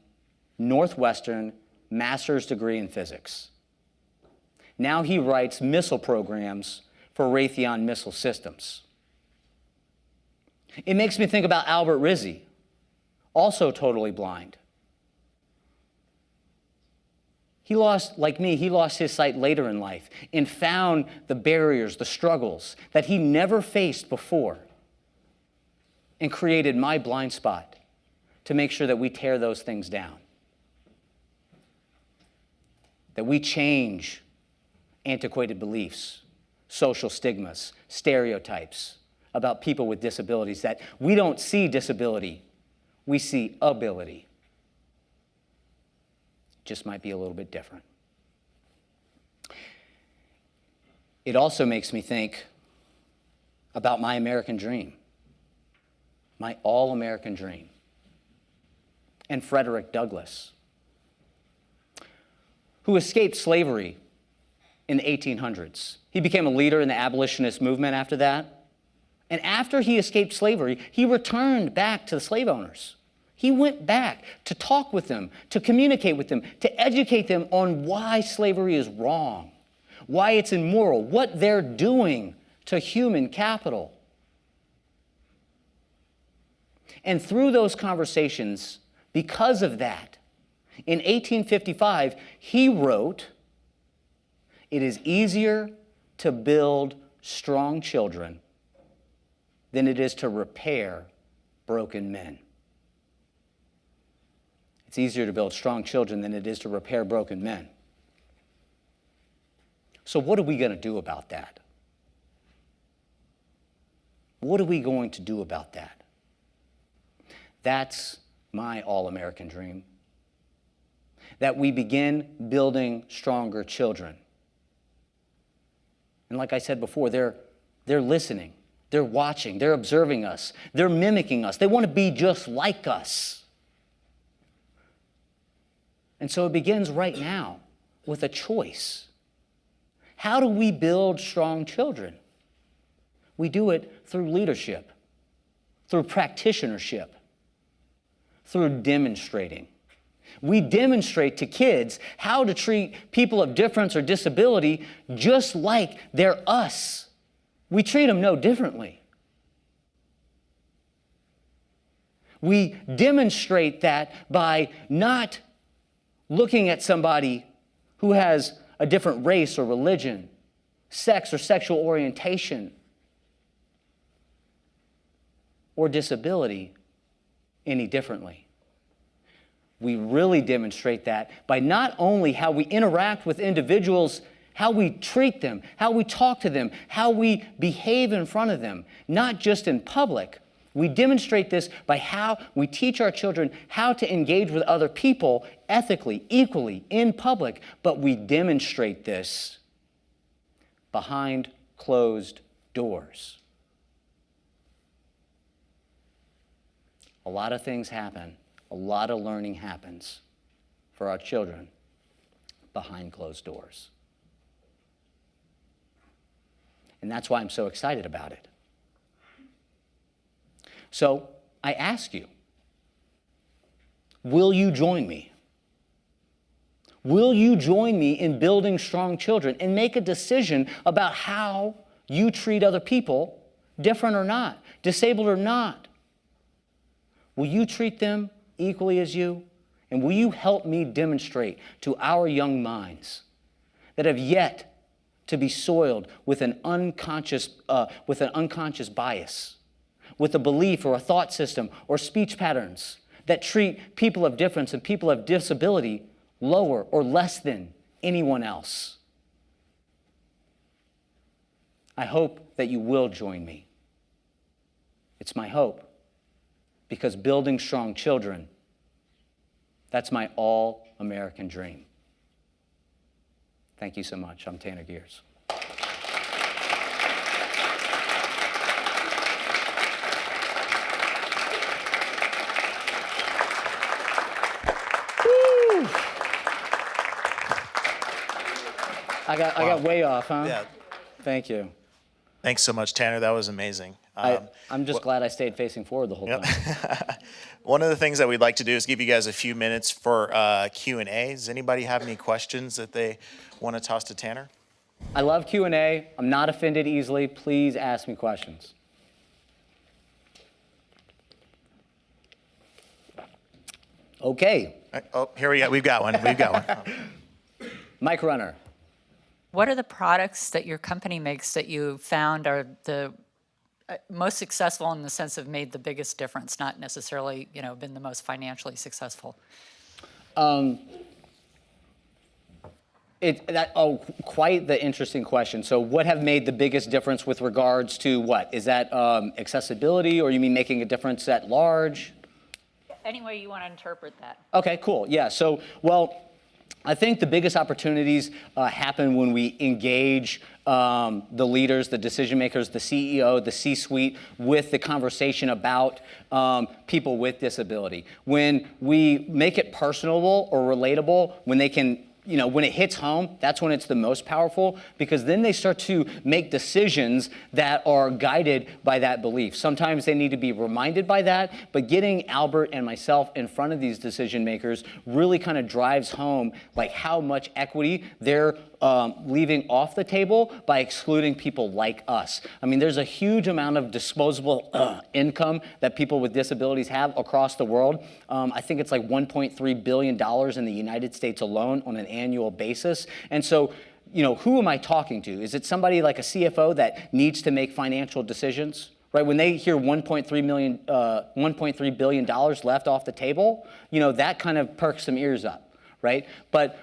Speaker 2: Northwestern, master's degree in physics. Now he writes missile programs for Raytheon Missile Systems. It makes me think about Albert Rizzi, also totally blind. He lost, like me, he lost his sight later in life and found the barriers, the struggles that he never faced before, and created my blind spot to make sure that we tear those things down, that we change antiquated beliefs, social stigmas, stereotypes about people with disabilities, that we don't see disability, we see ability. Just might be a little bit different. It also makes me think about my American dream, my all-American dream, and Frederick Douglass, who escaped slavery in the 1800s. He became a leader in the abolitionist movement after that. And after he escaped slavery, he returned back to the slave owners. He went back to talk with them, to communicate with them, to educate them on why slavery is wrong, why it's immoral, what they're doing to human capital. And through those conversations, because of that, in 1855, he wrote, "It is easier to build strong children than it is to repair broken men." It's easier to build strong children than it is to repair broken men. So what are we going to do about that? What are we going to do about that? That's my all-American dream. That we begin building stronger children. And like I said before, they're listening, they're watching, they're observing us, they're mimicking us, they want to be just like us. And so it begins right now with a choice. How do we build strong children? We do it through leadership, through practitionership, through demonstrating. We demonstrate to kids how to treat people of difference or disability just like they're us. We treat them no differently. We demonstrate that by not looking at somebody who has a different race or religion, sex or sexual orientation, or disability any differently. We really demonstrate that by not only how we interact with individuals, how we treat them, how we talk to them, how we behave in front of them, not just in public. We demonstrate this by how we teach our children how to engage with other people ethically, equally, in public, but we demonstrate this behind closed doors. A lot of things happen, a lot of learning happens for our children behind closed doors. And that's why I'm so excited about it. So I ask you, will you join me? Will you join me in building strong children and make a decision about how you treat other people, different or not, disabled or not? Will you treat them equally as you? And will you help me demonstrate to our young minds that have yet to be soiled with an unconscious bias, with a belief or a thought system or speech patterns that treat people of difference and people of disability lower or less than anyone else? I hope that you will join me. It's my hope, because building strong children, that's my all-American dream. Thank you so much. I'm Tanner Gers. I got way off, huh?
Speaker 1: Yeah.
Speaker 2: Thank you.
Speaker 1: Thanks so much, Tanner. That was amazing.
Speaker 2: I'm just glad I stayed facing forward the whole time.
Speaker 1: One of the things that we'd like to do is give you guys a few minutes for Q&A. Does anybody have any questions that they want to toss to Tanner?
Speaker 2: I love Q&A. I'm not offended easily. Please ask me questions. Okay.
Speaker 1: Oh, here we go. We've got one.
Speaker 2: Mike Runner.
Speaker 3: What are the products that your company makes that you found are the most successful in the sense of made the biggest difference, not necessarily, been the most financially successful?
Speaker 2: Quite the interesting question. So what have made the biggest difference with regards to what? Is that accessibility, or you mean making a difference at large?
Speaker 3: Any way you want to interpret that.
Speaker 2: Okay, cool. Yeah, so, well, I think the biggest opportunities happen when we engage the leaders, the decision makers, the CEO, the C-suite with the conversation about people with disability. When we make it personable or relatable, when they can, when it hits home, that's when it's the most powerful, because then they start to make decisions that are guided by that belief. Sometimes they need to be reminded by that, but getting Albert and myself in front of these decision makers really kind of drives home like how much equity they're leaving off the table by excluding people like us. I mean, there's a huge amount of disposable income that people with disabilities have across the world. I think it's like $1.3 billion in the United States alone on an annual basis. And so, who am I talking to? Is it somebody like a CFO that needs to make financial decisions? Right, when they hear $1.3 billion left off the table, that kind of perks some ears up, right? But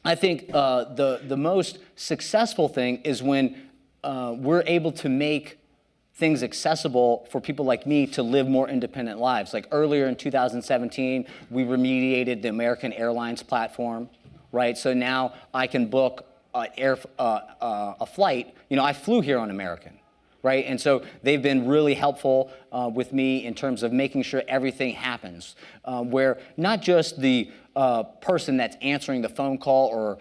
Speaker 2: I think the most successful thing is when we're able to make things accessible for people like me to live more independent lives. Like earlier in 2017, we remediated the American Airlines platform, right? So now I can book a flight. I flew here on American. Right, and so they've been really helpful with me in terms of making sure everything happens, where not just the person that's answering the phone call or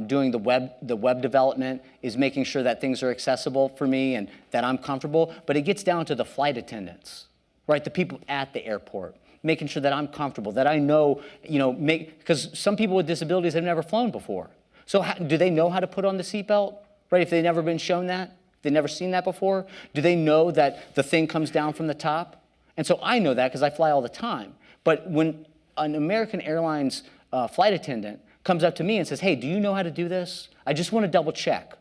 Speaker 2: doing the web development is making sure that things are accessible for me and that I'm comfortable, but it gets down to the flight attendants, right, the people at the airport, making sure that I'm comfortable, that I know, because some people with disabilities have never flown before. So do they know how to put on the seatbelt, right, if they've never been shown that? They've never seen that before? Do they know that the thing comes down from the top? And so I know that because I fly all the time. But when an American Airlines flight attendant comes up to me and says, hey, do you know how to do this? I just want to double check,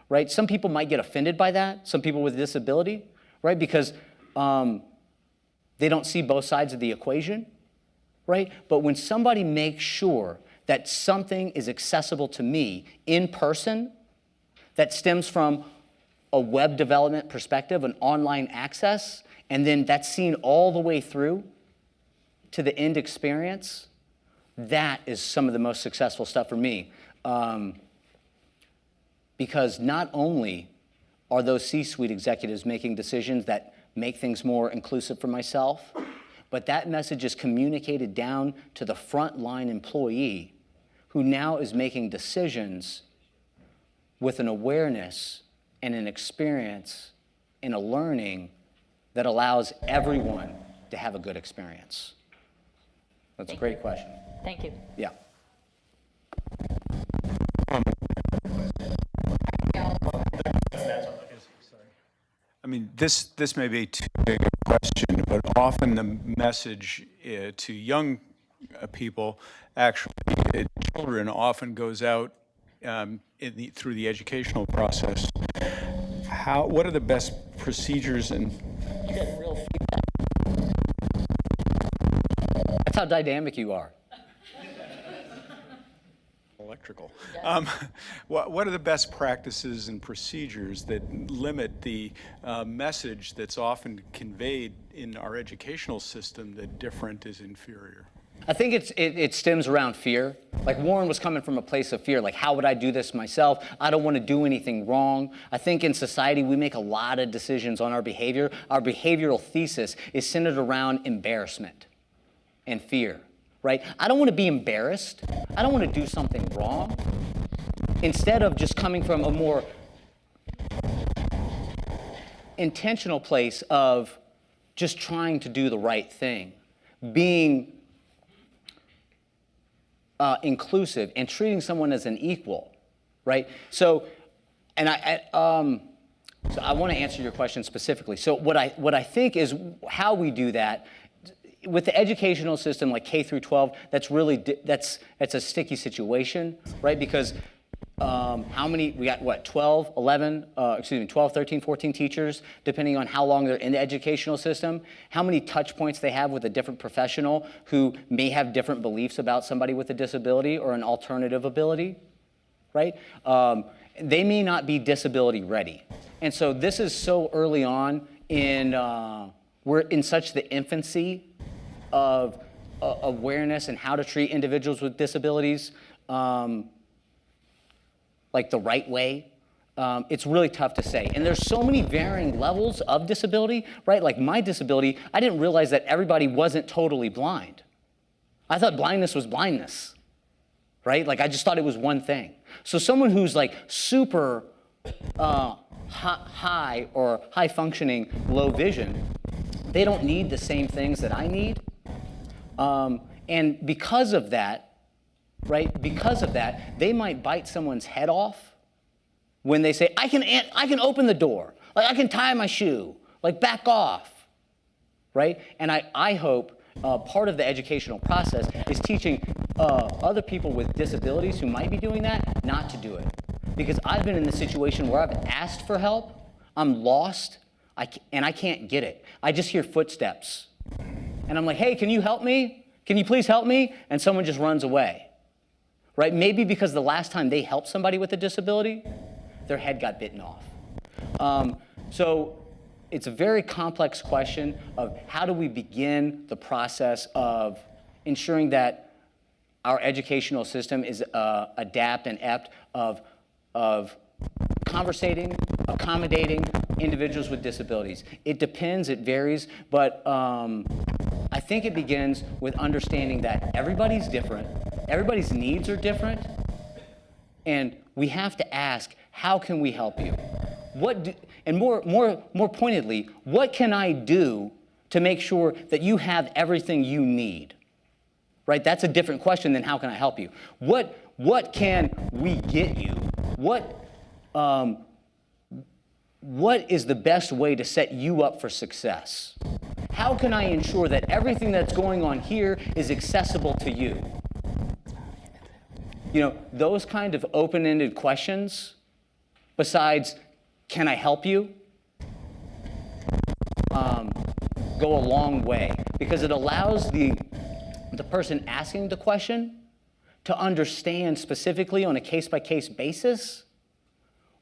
Speaker 2: right? Some people might get offended by that, some people with disability, right? Because they don't see both sides of the equation, right? But when somebody makes sure that something is accessible to me in person, that stems from a web development perspective, an online access, and then that's seen all the way through to the end experience, that is some of the most successful stuff for me. Because not only are those C-suite executives making decisions that make things more inclusive for myself, but that message is communicated down to the frontline employee who now is making decisions with an awareness and an experience and a learning that allows everyone to have a good experience. That's a great question.
Speaker 3: Thank you.
Speaker 2: Yeah.
Speaker 4: I mean, this may be too big a question, but often the message to young people, actually children, often goes out through the educational process. What are the best procedures and?
Speaker 2: That's how dynamic you are.
Speaker 4: Electrical. What are the best practices and procedures that limit the message that's often conveyed in our educational system that different is inferior?
Speaker 2: I think it stems around fear. Like Warren was coming from a place of fear, like how would I do this myself? I don't want to do anything wrong. I think in society we make a lot of decisions on our behavior. Our behavioral thesis is centered around embarrassment and fear, right? I don't want to be embarrassed. I don't want to do something wrong. Instead of just coming from a more intentional place of just trying to do the right thing, being inclusive and treating someone as an equal, right? So, and so I want to answer your question specifically. So what I think is how we do that. with the educational system, like K through 12, that's really, that's a sticky situation, right? Because how many, we got what, 12, 13, 14 teachers, depending on how long they're in the educational system, how many touch points they have with a different professional who may have different beliefs about somebody with a disability or an alternative ability, right? They may not be disability ready. And so this is so early on in, we're in such the infancy of awareness and how to treat individuals with disabilities, like the right way. It's really tough to say. And there's so many varying levels of disability, right? Like my disability, I didn't realize that everybody wasn't totally blind. I thought blindness was blindness, right? Like I just thought it was one thing. So someone who's like super high or high functioning, low vision, they don't need the same things that I need. And because of that, right, because of that, they might bite someone's head off when they say, I can open the door, like I can tie my shoe, like back off, right? And I hope part of the educational process is teaching other people with disabilities who might be doing that not to do it. Because I've been in the situation where I've asked for help, I'm lost, and I can't get it. I just hear footsteps. And I'm like, hey, can you help me? Can you please help me? And someone just runs away, right? Maybe because the last time they helped somebody with a disability, their head got bitten off. So it's a very complex question of how do we begin the process of ensuring that our educational system is adept and apt of conversating, accommodating individuals with disabilities. It depends, it varies, but I think it begins with understanding that everybody's different, everybody's needs are different, and we have to ask, how can we help you? And more pointedly, what can I do to make sure that you have everything you need? Right? That's a different question than how can I help you? What can we get you? What is the best way to set you up for success? How can I ensure that everything that's going on here is accessible to you? You know, those kind of open-ended questions, besides, can I help you? Go a long way, because it allows the person asking the question to understand specifically on a case-by-case basis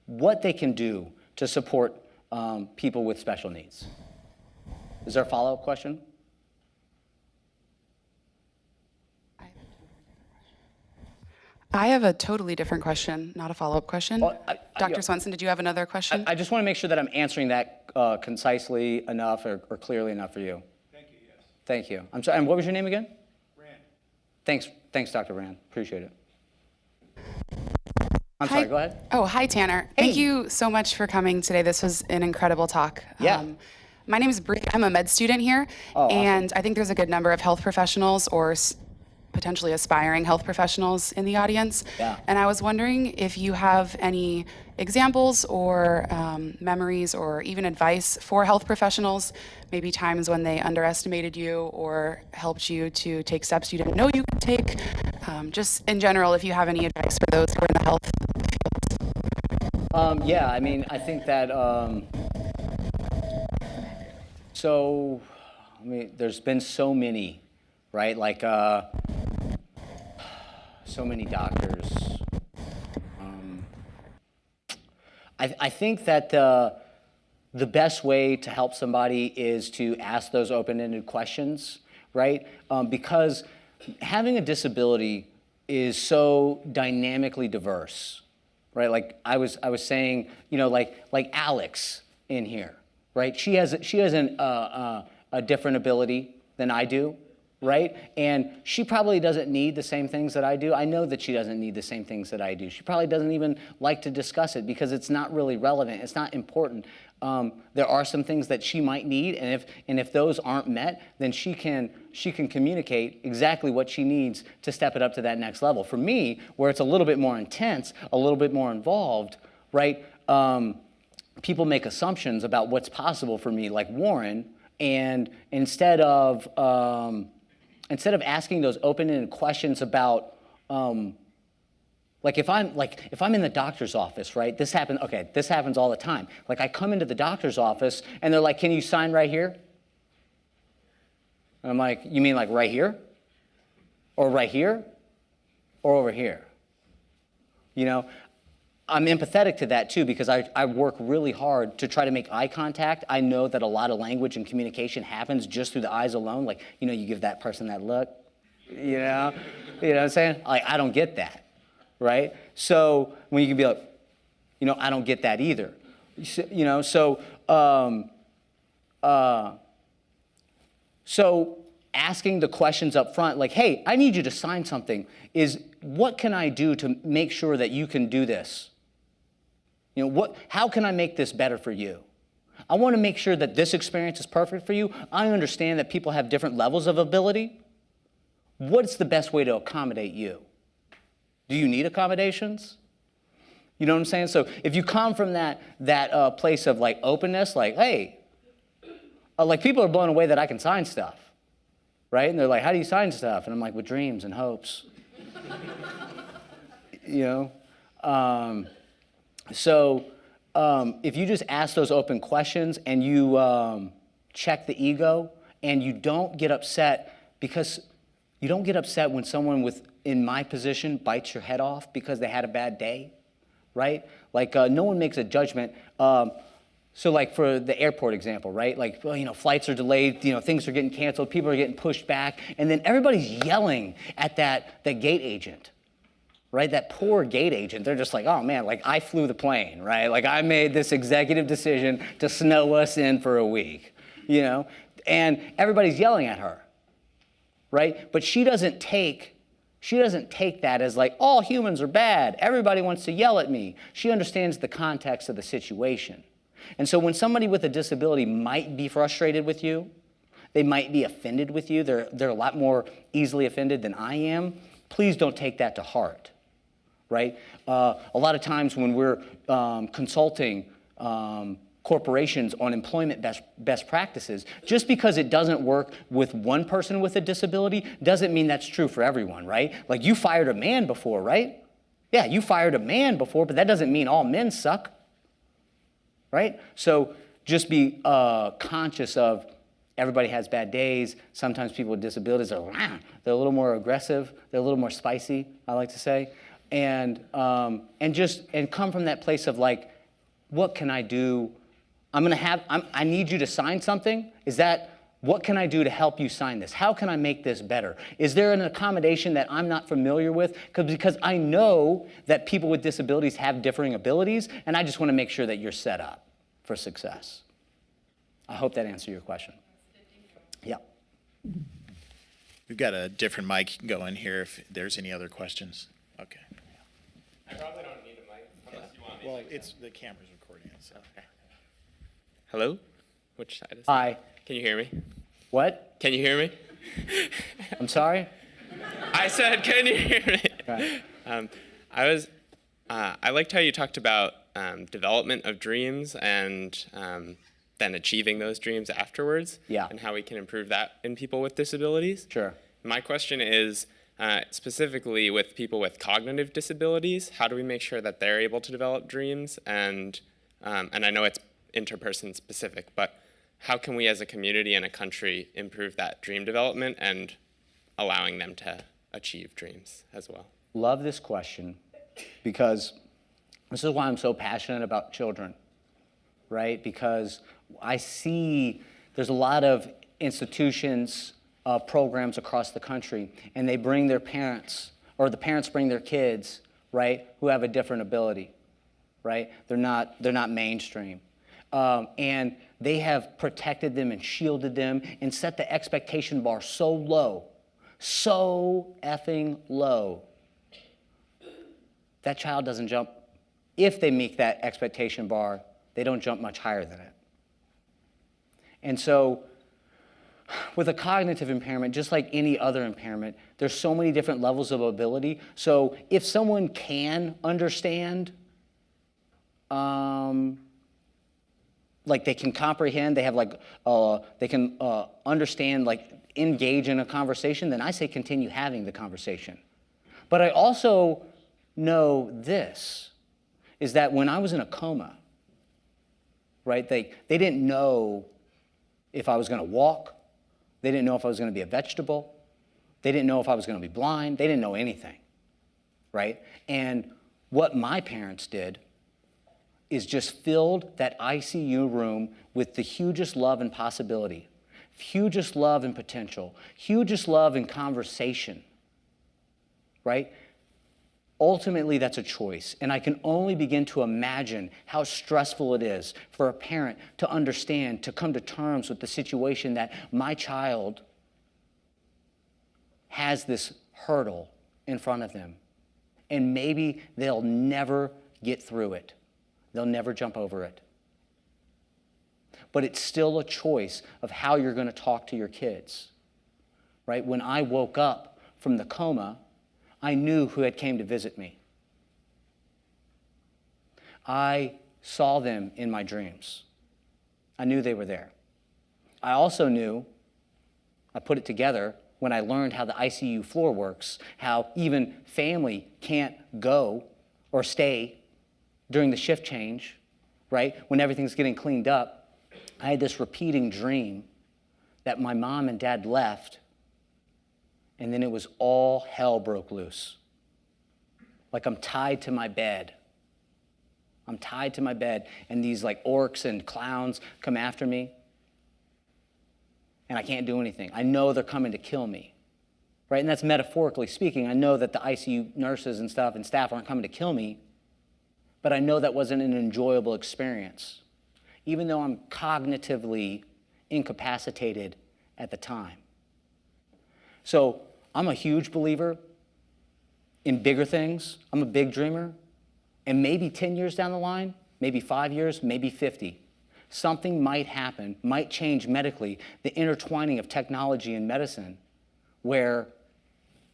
Speaker 2: what they can do to support people with special needs. Is there a follow-up question?
Speaker 5: I have a totally different question, not a follow-up question.
Speaker 2: Well,
Speaker 5: Dr. Swenson, did you have another question?
Speaker 2: I just want to make sure that I'm answering that concisely enough or clearly enough for you.
Speaker 4: Thank you, yes.
Speaker 2: Thank you. I'm sorry, and what was your name again?
Speaker 4: Rand.
Speaker 2: Thanks, Dr. Rand. Appreciate it. I'm sorry, go ahead.
Speaker 5: Oh, hi, Tanner.
Speaker 2: Hey.
Speaker 5: Thank you so much for coming today. This was an incredible talk.
Speaker 2: Yeah.
Speaker 5: My name is Bree. I'm a med student here,
Speaker 2: Oh, awesome.
Speaker 5: and I think there's a good number of health professionals or potentially aspiring health professionals in the audience.
Speaker 2: Yeah.
Speaker 5: And I was wondering if you have any examples or memories or even advice for health professionals, maybe times when they underestimated you or helped you to take steps you didn't know you could take. Just in general, if you have any advice for those who are in the health field.
Speaker 2: Yeah, I mean, I think that, there's been so many, right? Like, so many doctors. I think that the best way to help somebody is to ask those open-ended questions, right? Because having a disability is so dynamically diverse, right? Like I was saying, you know, like Alex in here, right? She has a different ability than I do, right? And she probably doesn't need the same things that I do. I know that she doesn't need the same things that I do. She probably doesn't even like to discuss it because it's not really relevant. It's not important. There are some things that she might need, and if those aren't met, then she can communicate exactly what she needs to step it up to that next level. For me, where it's a little bit more intense, a little bit more involved, right? People make assumptions about what's possible for me, like Warren. And instead of asking those open-ended questions about, if I'm in the doctor's office, right? This happens all the time. Like I come into the doctor's office and they're like, "Can you sign right here?" And I'm like, "You mean like right here? Or right here? Or over here?" You know, I'm empathetic to that too because I work really hard to try to make eye contact. I know that a lot of language and communication happens just through the eyes alone. Like, you give that person that look, you know what I'm saying? Like, I don't get that, right? So when you can be like, I don't get that either. So asking the questions up front, like, "Hey, I need you to sign something," is what can I do to make sure that you can do this? How can I make this better for you? I want to make sure that this experience is perfect for you. I understand that people have different levels of ability. What's the best way to accommodate you? Do you need accommodations? You know what I'm saying? So if you come from that place of like openness, like, "Hey," like people are blown away that I can sign stuff, right? And they're like, "How do you sign stuff?" And I'm like, "With dreams and hopes." So if you just ask those open questions and you check the ego and you don't get upset because you don't get upset when someone in my position bites your head off because they had a bad day, right? Like no one makes a judgment. So like for the airport example, right? Like, flights are delayed, things are getting canceled, people are getting pushed back, and then everybody's yelling at that gate agent. Right, that poor gate agent, they're just like, "Oh man, like I flew the plane, right? Like I made this executive decision to snow us in for a week, and everybody's yelling at her, right? But she doesn't take that as like, all humans are bad, everybody wants to yell at me. She understands the context of the situation. And so when somebody with a disability might be frustrated with you, they might be offended with you, they're a lot more easily offended than I am, please don't take that to heart. Right? A lot of times when we're consulting corporations on employment best practices, just because it doesn't work with one person with a disability doesn't mean that's true for everyone, right? Like you fired a man before, right? Yeah, you fired a man before, but that doesn't mean all men suck, right? So just be conscious of everybody has bad days. Sometimes people with disabilities they're a little more aggressive, they're a little more spicy, I like to say. And come from that place of like, what can I do? I need you to sign something. What can I do to help you sign this? How can I make this better? Is there an accommodation that I'm not familiar with? Because I know that people with disabilities have differing abilities, and I just want to make sure that you're set up for success. I hope that answered your question. Yeah.
Speaker 1: We've got a different mic going here if there's any other questions. Okay.
Speaker 6: I probably don't need a mic unless you want me.
Speaker 1: Well, the camera's recording it, so.
Speaker 6: Okay. Hello? Which side is it?
Speaker 2: Hi.
Speaker 6: Can you hear me?
Speaker 2: What?
Speaker 6: Can you hear me?
Speaker 2: I'm sorry?
Speaker 6: I said, can you hear me?
Speaker 2: Right.
Speaker 6: I liked how you talked about development of dreams and then achieving those dreams afterwards.
Speaker 2: Yeah.
Speaker 6: And how we can improve that in people with disabilities.
Speaker 2: Sure.
Speaker 6: My question is, specifically with people with cognitive disabilities, how do we make sure that they're able to develop dreams? And I know it's interperson specific, but how can we as a community and a country improve that dream development and allowing them to achieve dreams as well?
Speaker 2: Love this question because this is why I'm so passionate about children, right? Because I see there's a lot of institutions, programs across the country, and they bring their parents, or the parents bring their kids, right, who have a different ability, right? They're not mainstream. And they have protected them and shielded them and set the expectation bar so effing low, that child doesn't jump. If they meet that expectation bar, they don't jump much higher than it. And so with a cognitive impairment, just like any other impairment, there's so many different levels of ability. So if someone can understand like they can comprehend, they have like, they can understand, like engage in a conversation, then I say continue having the conversation. But I also know this, is that when I was in a coma, right, they didn't know if I was gonna walk, they didn't know if I was gonna be a vegetable, they didn't know if I was gonna be blind, they didn't know anything, right? And what my parents did is just filled that ICU room with the hugest love and possibility, hugest love and potential, hugest love and conversation, right? Ultimately, that's a choice, and I can only begin to imagine how stressful it is for a parent to understand, to come to terms with the situation that my child has this hurdle in front of them, and maybe they'll never get through it. They'll never jump over it. But it's still a choice of how you're going to talk to your kids, right? When I woke up from the coma, I knew who had came to visit me. I saw them in my dreams. I knew they were there. I also knew, I put it together when I learned how the ICU floor works, how even family can't go or stay during the shift change, right? When everything's getting cleaned up, I had this repeating dream that my mom and dad left, and then it was all hell broke loose. Like I'm tied to my bed. I'm tied to my bed, and these like orcs and clowns come after me, and I can't do anything. I know they're coming to kill me, right? And that's metaphorically speaking. I know that the ICU nurses and stuff and staff aren't coming to kill me, but I know that wasn't an enjoyable experience, even though I'm cognitively incapacitated at the time. So I'm a huge believer in bigger things. I'm a big dreamer. And maybe 10 years down the line, maybe 5 years, maybe 50, something might happen, might change medically, the intertwining of technology and medicine, where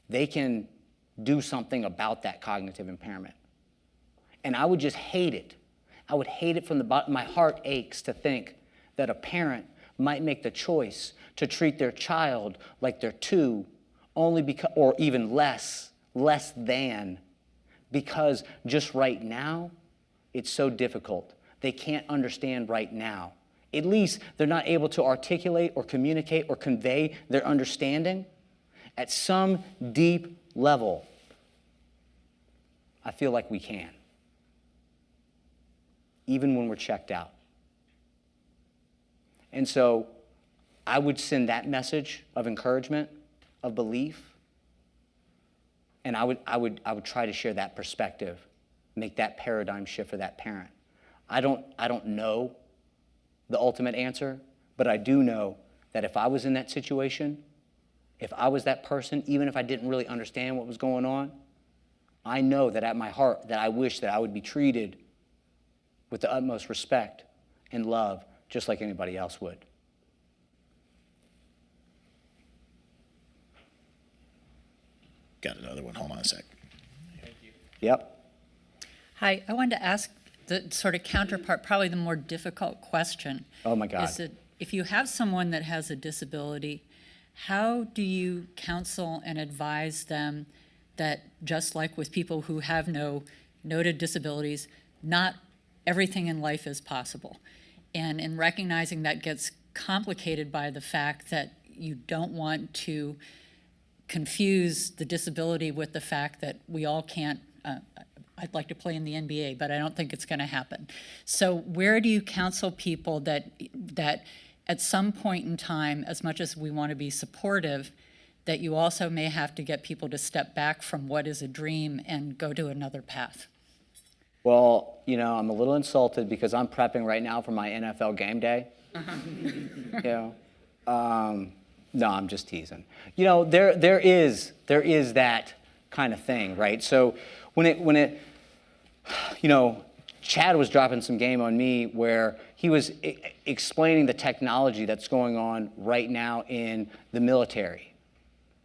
Speaker 2: they can do something about that cognitive impairment. And I would just hate it. I would hate it from the bottom. My heart aches to think that a parent might make the choice to treat their child like they're two, only because, or even less than, because just right now, it's so difficult. They can't understand right now. At least they're not able to articulate or communicate or convey their understanding. At some deep level, I feel like we can, even when we're checked out. And so I would send that message of encouragement, of belief, and I would try to share that perspective, make that paradigm shift for that parent. I don't know the ultimate answer, but I do know that if I was in that situation, if I was that person, even if I didn't really understand what was going on, I know that at my heart that I wish that I would be treated with the utmost respect and love, just like anybody else would.
Speaker 1: Got another one. Hold on a sec.
Speaker 2: Yep.
Speaker 3: Hi, I wanted to ask the sort of counterpart, probably the more difficult question.
Speaker 2: Oh my God.
Speaker 3: Is that if you have someone that has a disability, how do you counsel and advise them that, just like with people who have no noted disabilities, not everything in life is possible? And in recognizing that gets complicated by the fact that you don't want to confuse the disability with the fact that we all can't, I'd like to play in the NBA, but I don't think it's going to happen. So where do you counsel people that at some point in time, as much as we want to be supportive, that you also may have to get people to step back from what is a dream and go to another path?
Speaker 2: Well, you know, I'm a little insulted because I'm prepping right now for my NFL game day. You know, no, I'm just teasing. You know, there is that kind of thing, right? So when it, you know, Chad was dropping some game on me where he was explaining the technology that's going on right now in the military,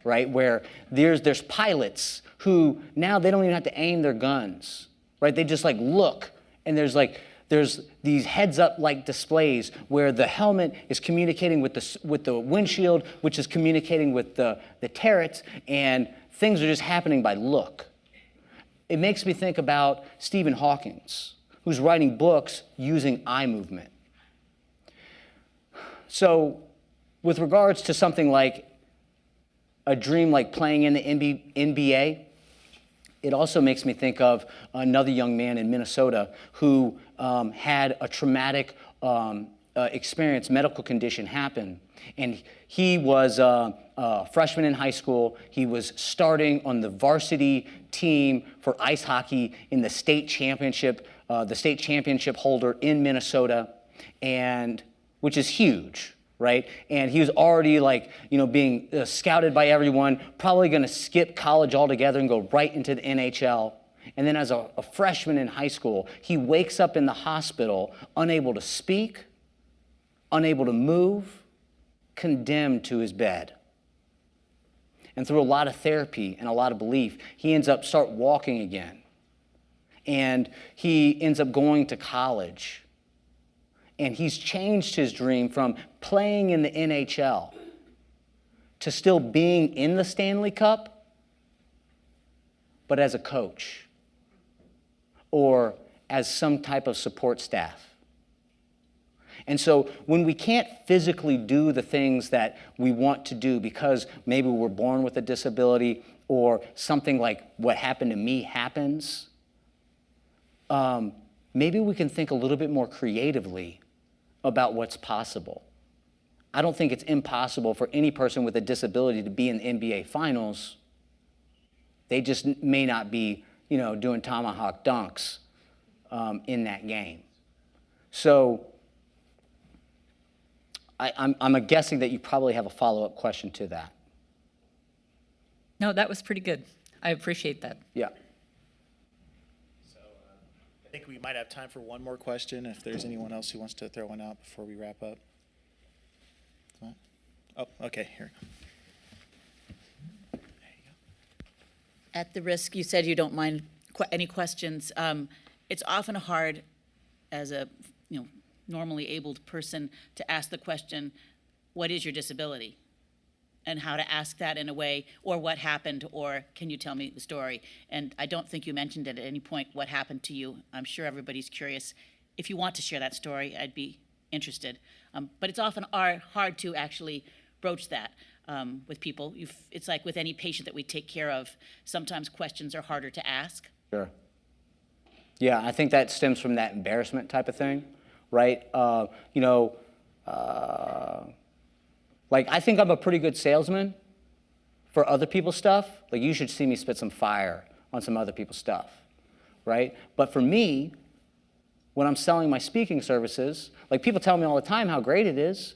Speaker 2: right? Where there's pilots who now they don't even have to aim their guns, right? They just like look, and there's like There's these heads-up like displays where the helmet is communicating with the windshield, which is communicating with the turrets, and things are just happening by look. It makes me think about Stephen Hawking, who's writing books using eye movement. So with regards to something like a dream like playing in the NBA, it also makes me think of another young man in Minnesota who had a traumatic experience, medical condition happen. And he was a freshman in high school. He was starting on the varsity team for ice hockey in the state championship holder in Minnesota, and which is huge, right? And he was already being scouted by everyone, probably going to skip college altogether and go right into the NHL. And then as a freshman in high school, he wakes up in the hospital, unable to speak, unable to move, condemned to his bed. And through a lot of therapy and a lot of belief, he ends up start walking again. And he ends up going to college. And he's changed his dream from playing in the NHL to still being in the Stanley Cup, but as a coach or as some type of support staff. And so when we can't physically do the things that we want to do because maybe we're born with a disability or something like what happened to me happens, maybe we can think a little bit more creatively about what's possible. I don't think it's impossible for any person with a disability to be in the NBA Finals. They just may not be, doing tomahawk dunks in that game. So I'm guessing that you probably have a follow-up question to that.
Speaker 3: No, that was pretty good. I appreciate that.
Speaker 2: Yeah.
Speaker 1: I think we might have time for one more question if there's anyone else who wants to throw one out before we wrap up. Oh, okay, here.
Speaker 7: At the risk, you said you don't mind any questions. It's often hard as a normally abled person to ask the question, what is your disability? And how to ask that in a way, or what happened, or can you tell me the story? And I don't think you mentioned at any point what happened to you. I'm sure everybody's curious. If you want to share that story, I'd be interested. But it's often hard to actually broach that with people. It's like with any patient that we take care of, sometimes questions are harder to ask.
Speaker 2: Sure. Yeah, I think that stems from that embarrassment type of thing, right? I think I'm a pretty good salesman for other people's stuff. Like, you should see me spit some fire on some other people's stuff, right? But for me, when I'm selling my speaking services, people tell me all the time how great it is,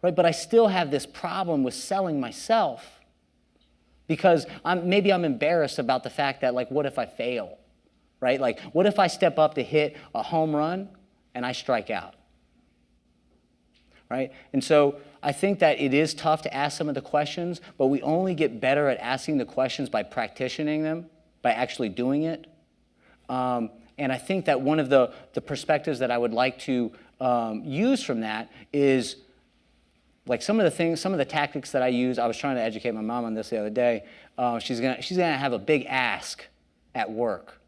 Speaker 2: right? But I still have this problem with selling myself because maybe I'm embarrassed about the fact that, what if I fail, right? What if I step up to hit a home run and I strike out? Right? And so I think that it is tough to ask some of the questions, but we only get better at asking the questions by practicing them, by actually doing it. And I think that one of the perspectives that I would like to use from that is some of the tactics that I use. I was trying to educate my mom on this the other day. She's gonna have a big ask at work.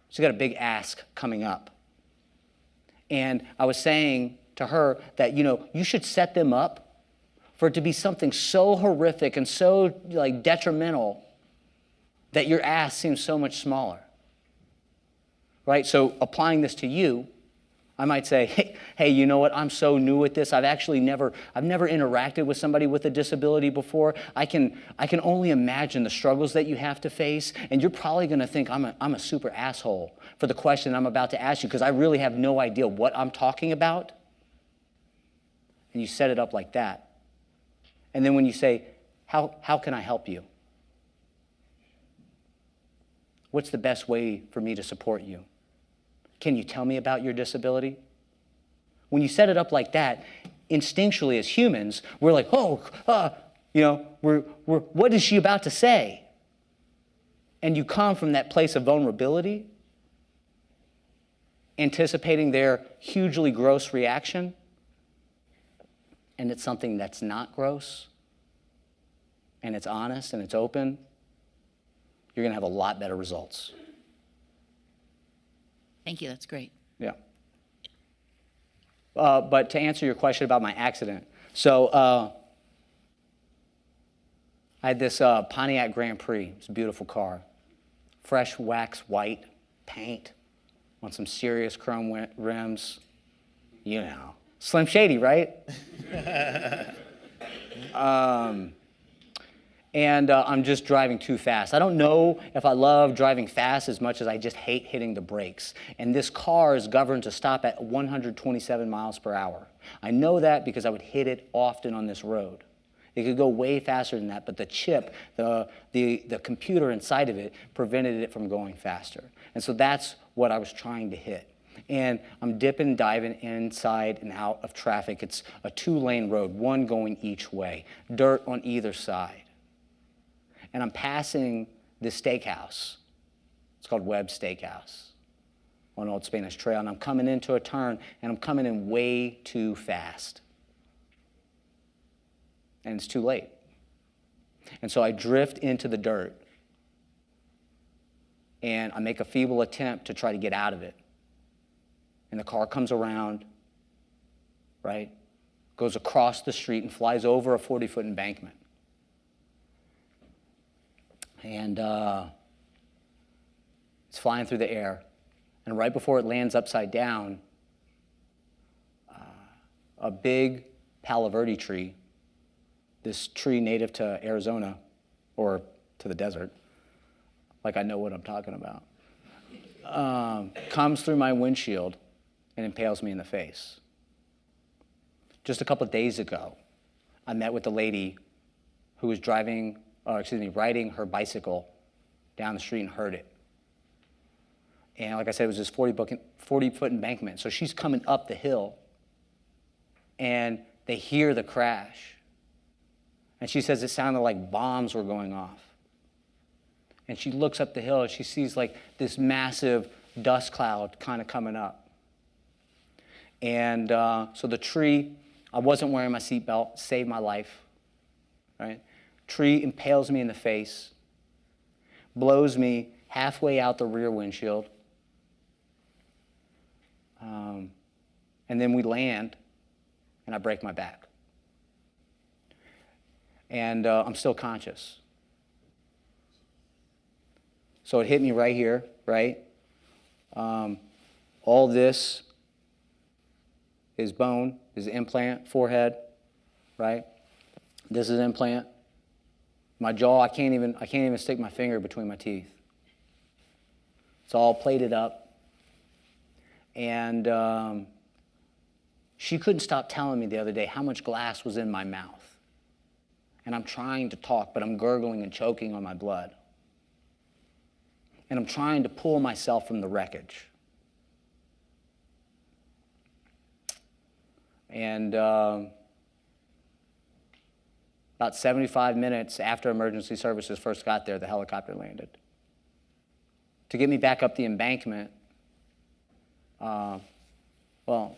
Speaker 2: She's got a big ask coming up. And I was saying to her that, you should set them up for it to be something so horrific and so detrimental that your ask seems so much smaller, right? So applying this to you, I might say, hey, you know what? I'm so new at this. I've never interacted with somebody with a disability before. I can only imagine the struggles that you have to face, and you're probably going to think I'm a super asshole for the question I'm about to ask you because I really have no idea what I'm talking about. And you set it up like that. And then when you say, how can I help you? What's the best way for me to support you? Can you tell me about your disability? When you set it up like that, instinctually as humans, we're like, what is she about to say? And you come from that place of vulnerability. anticipating their hugely gross reaction, and it's something that's not gross, and it's honest and it's open, you're going to have a lot better results.
Speaker 7: Thank you, that's great.
Speaker 2: Yeah. But to answer your question about my accident, so I had this Pontiac Grand Prix. It's a beautiful car. Fresh wax white paint on some serious chrome rims. You know, Slim Shady, right? And I'm just driving too fast. I don't know if I love driving fast as much as I just hate hitting the brakes. And this car is governed to stop at 127 miles per hour. I know that because I would hit it often on this road. It could go way faster than that, but the chip, the computer inside of it prevented it from going faster. And so that's what I was trying to hit. And I'm dipping and diving inside and out of traffic. It's a 2-lane road, one going each way, dirt on either side. And I'm passing this steakhouse. It's called Webb's Steakhouse on Old Spanish Trail. And I'm coming into a turn, and I'm coming in way too fast. And it's too late. And so I drift into the dirt. And I make a feeble attempt to try to get out of it. And the car comes around, right? Goes across the street and flies over a 40-foot embankment. And it's flying through the air. And right before it lands upside down, a big Palo Verde tree, this tree native to Arizona, or to the desert, like I know what I'm talking about, comes through my windshield and impales me in the face. Just a couple of days ago, I met with a lady who was riding her bicycle down the street and heard it. And like I said, it was this 40-foot embankment. So she's coming up the hill, and they hear the crash. And she says it sounded like bombs were going off. And she looks up the hill, and she sees like this massive dust cloud kind of coming up. And so the tree, I wasn't wearing my seatbelt, saved my life, right? Tree impales me in the face, blows me halfway out the rear windshield, and then we land, and I break my back. And I'm still conscious. So it hit me right here, right? All this is bone, is implant, forehead, right? This is implant. My jaw, I can't even stick my finger between my teeth. It's all plated up. And she couldn't stop telling me the other day how much glass was in my mouth. And I'm trying to talk, but I'm gurgling and choking on my blood. And I'm trying to pull myself from the wreckage. And about 75 minutes after emergency services first got there, the helicopter landed. To get me back up the embankment,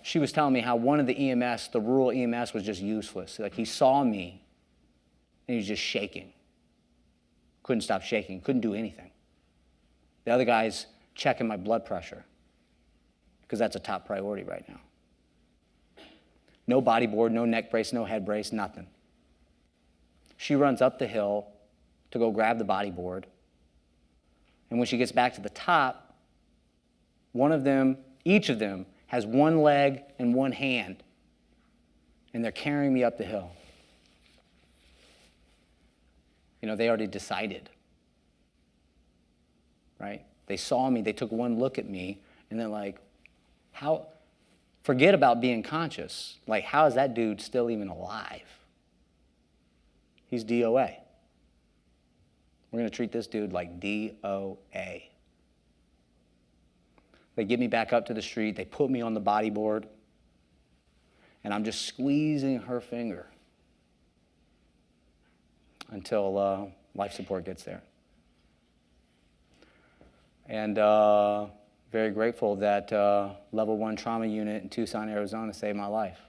Speaker 2: she was telling me how one of the EMS, the rural EMS, was just useless. Like, he saw me, and he was just shaking. Couldn't stop shaking, couldn't do anything. The other guy's checking my blood pressure, because that's a top priority right now. No bodyboard, no neck brace, no head brace, nothing. She runs up the hill to go grab the bodyboard. And when she gets back to the top, each of them has one leg and one hand. And they're carrying me up the hill. You know, they already decided. Right? They saw me, they took one look at me, and they're like, forget about being conscious. Like, how is that dude still even alive? He's DOA. We're going to treat this dude like DOA. They get me back up to the street. They put me on the bodyboard. And I'm just squeezing her finger until life support gets there. And very grateful that level 1 trauma unit in Tucson, Arizona saved my life.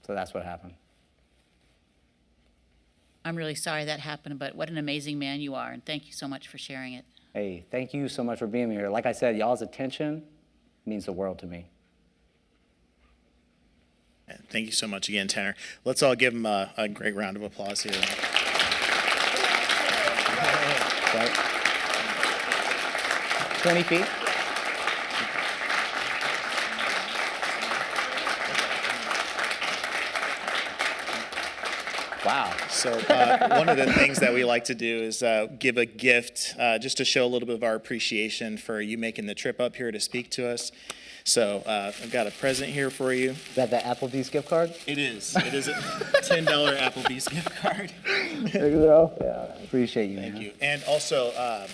Speaker 2: So that's what happened.
Speaker 7: I'm really sorry that happened, but what an amazing man you are, and thank you so much for sharing it.
Speaker 2: Hey, thank you so much for being here. Like I said, y'all's attention means the world to me.
Speaker 1: Thank you so much again, Tanner. Let's all give him a great round of applause here.
Speaker 2: Right? 20 feet. Wow.
Speaker 1: So one of the things that we like to do is give a gift just to show a little bit of our appreciation for you making the trip up here to speak to us. So I've got a present here for you.
Speaker 2: Is that the Applebee's gift card?
Speaker 1: It is. It is a $10 Applebee's gift card.
Speaker 2: There you go. Yeah, appreciate you.
Speaker 1: Thank
Speaker 2: man.
Speaker 1: you. And also,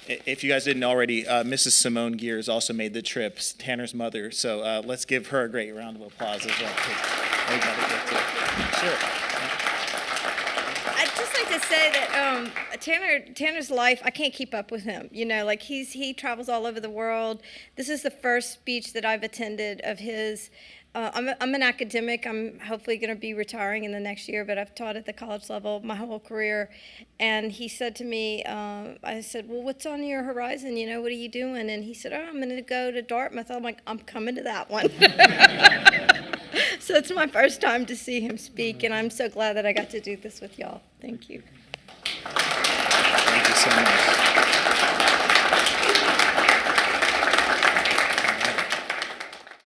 Speaker 1: if you guys didn't already, Mrs. Simone Gers also made the trip, Tanner's mother. So let's give her a great round of applause as well. We got a gift too. Sure.
Speaker 8: I'd just like to say that Tanner's life, I can't keep up with him. You know, like he travels all over the world. This is the first speech that I've attended of his. I'm an academic. I'm hopefully going to be retiring in the next year, but I've taught at the college level my whole career. And he said to me, I said, well, what's on your horizon? You know, what are you doing? And he said, oh, I'm going to go to Dartmouth. I'm like, I'm coming to that one. So it's my first time to see him speak, and I'm so glad that I got to do this with y'all. Thank you.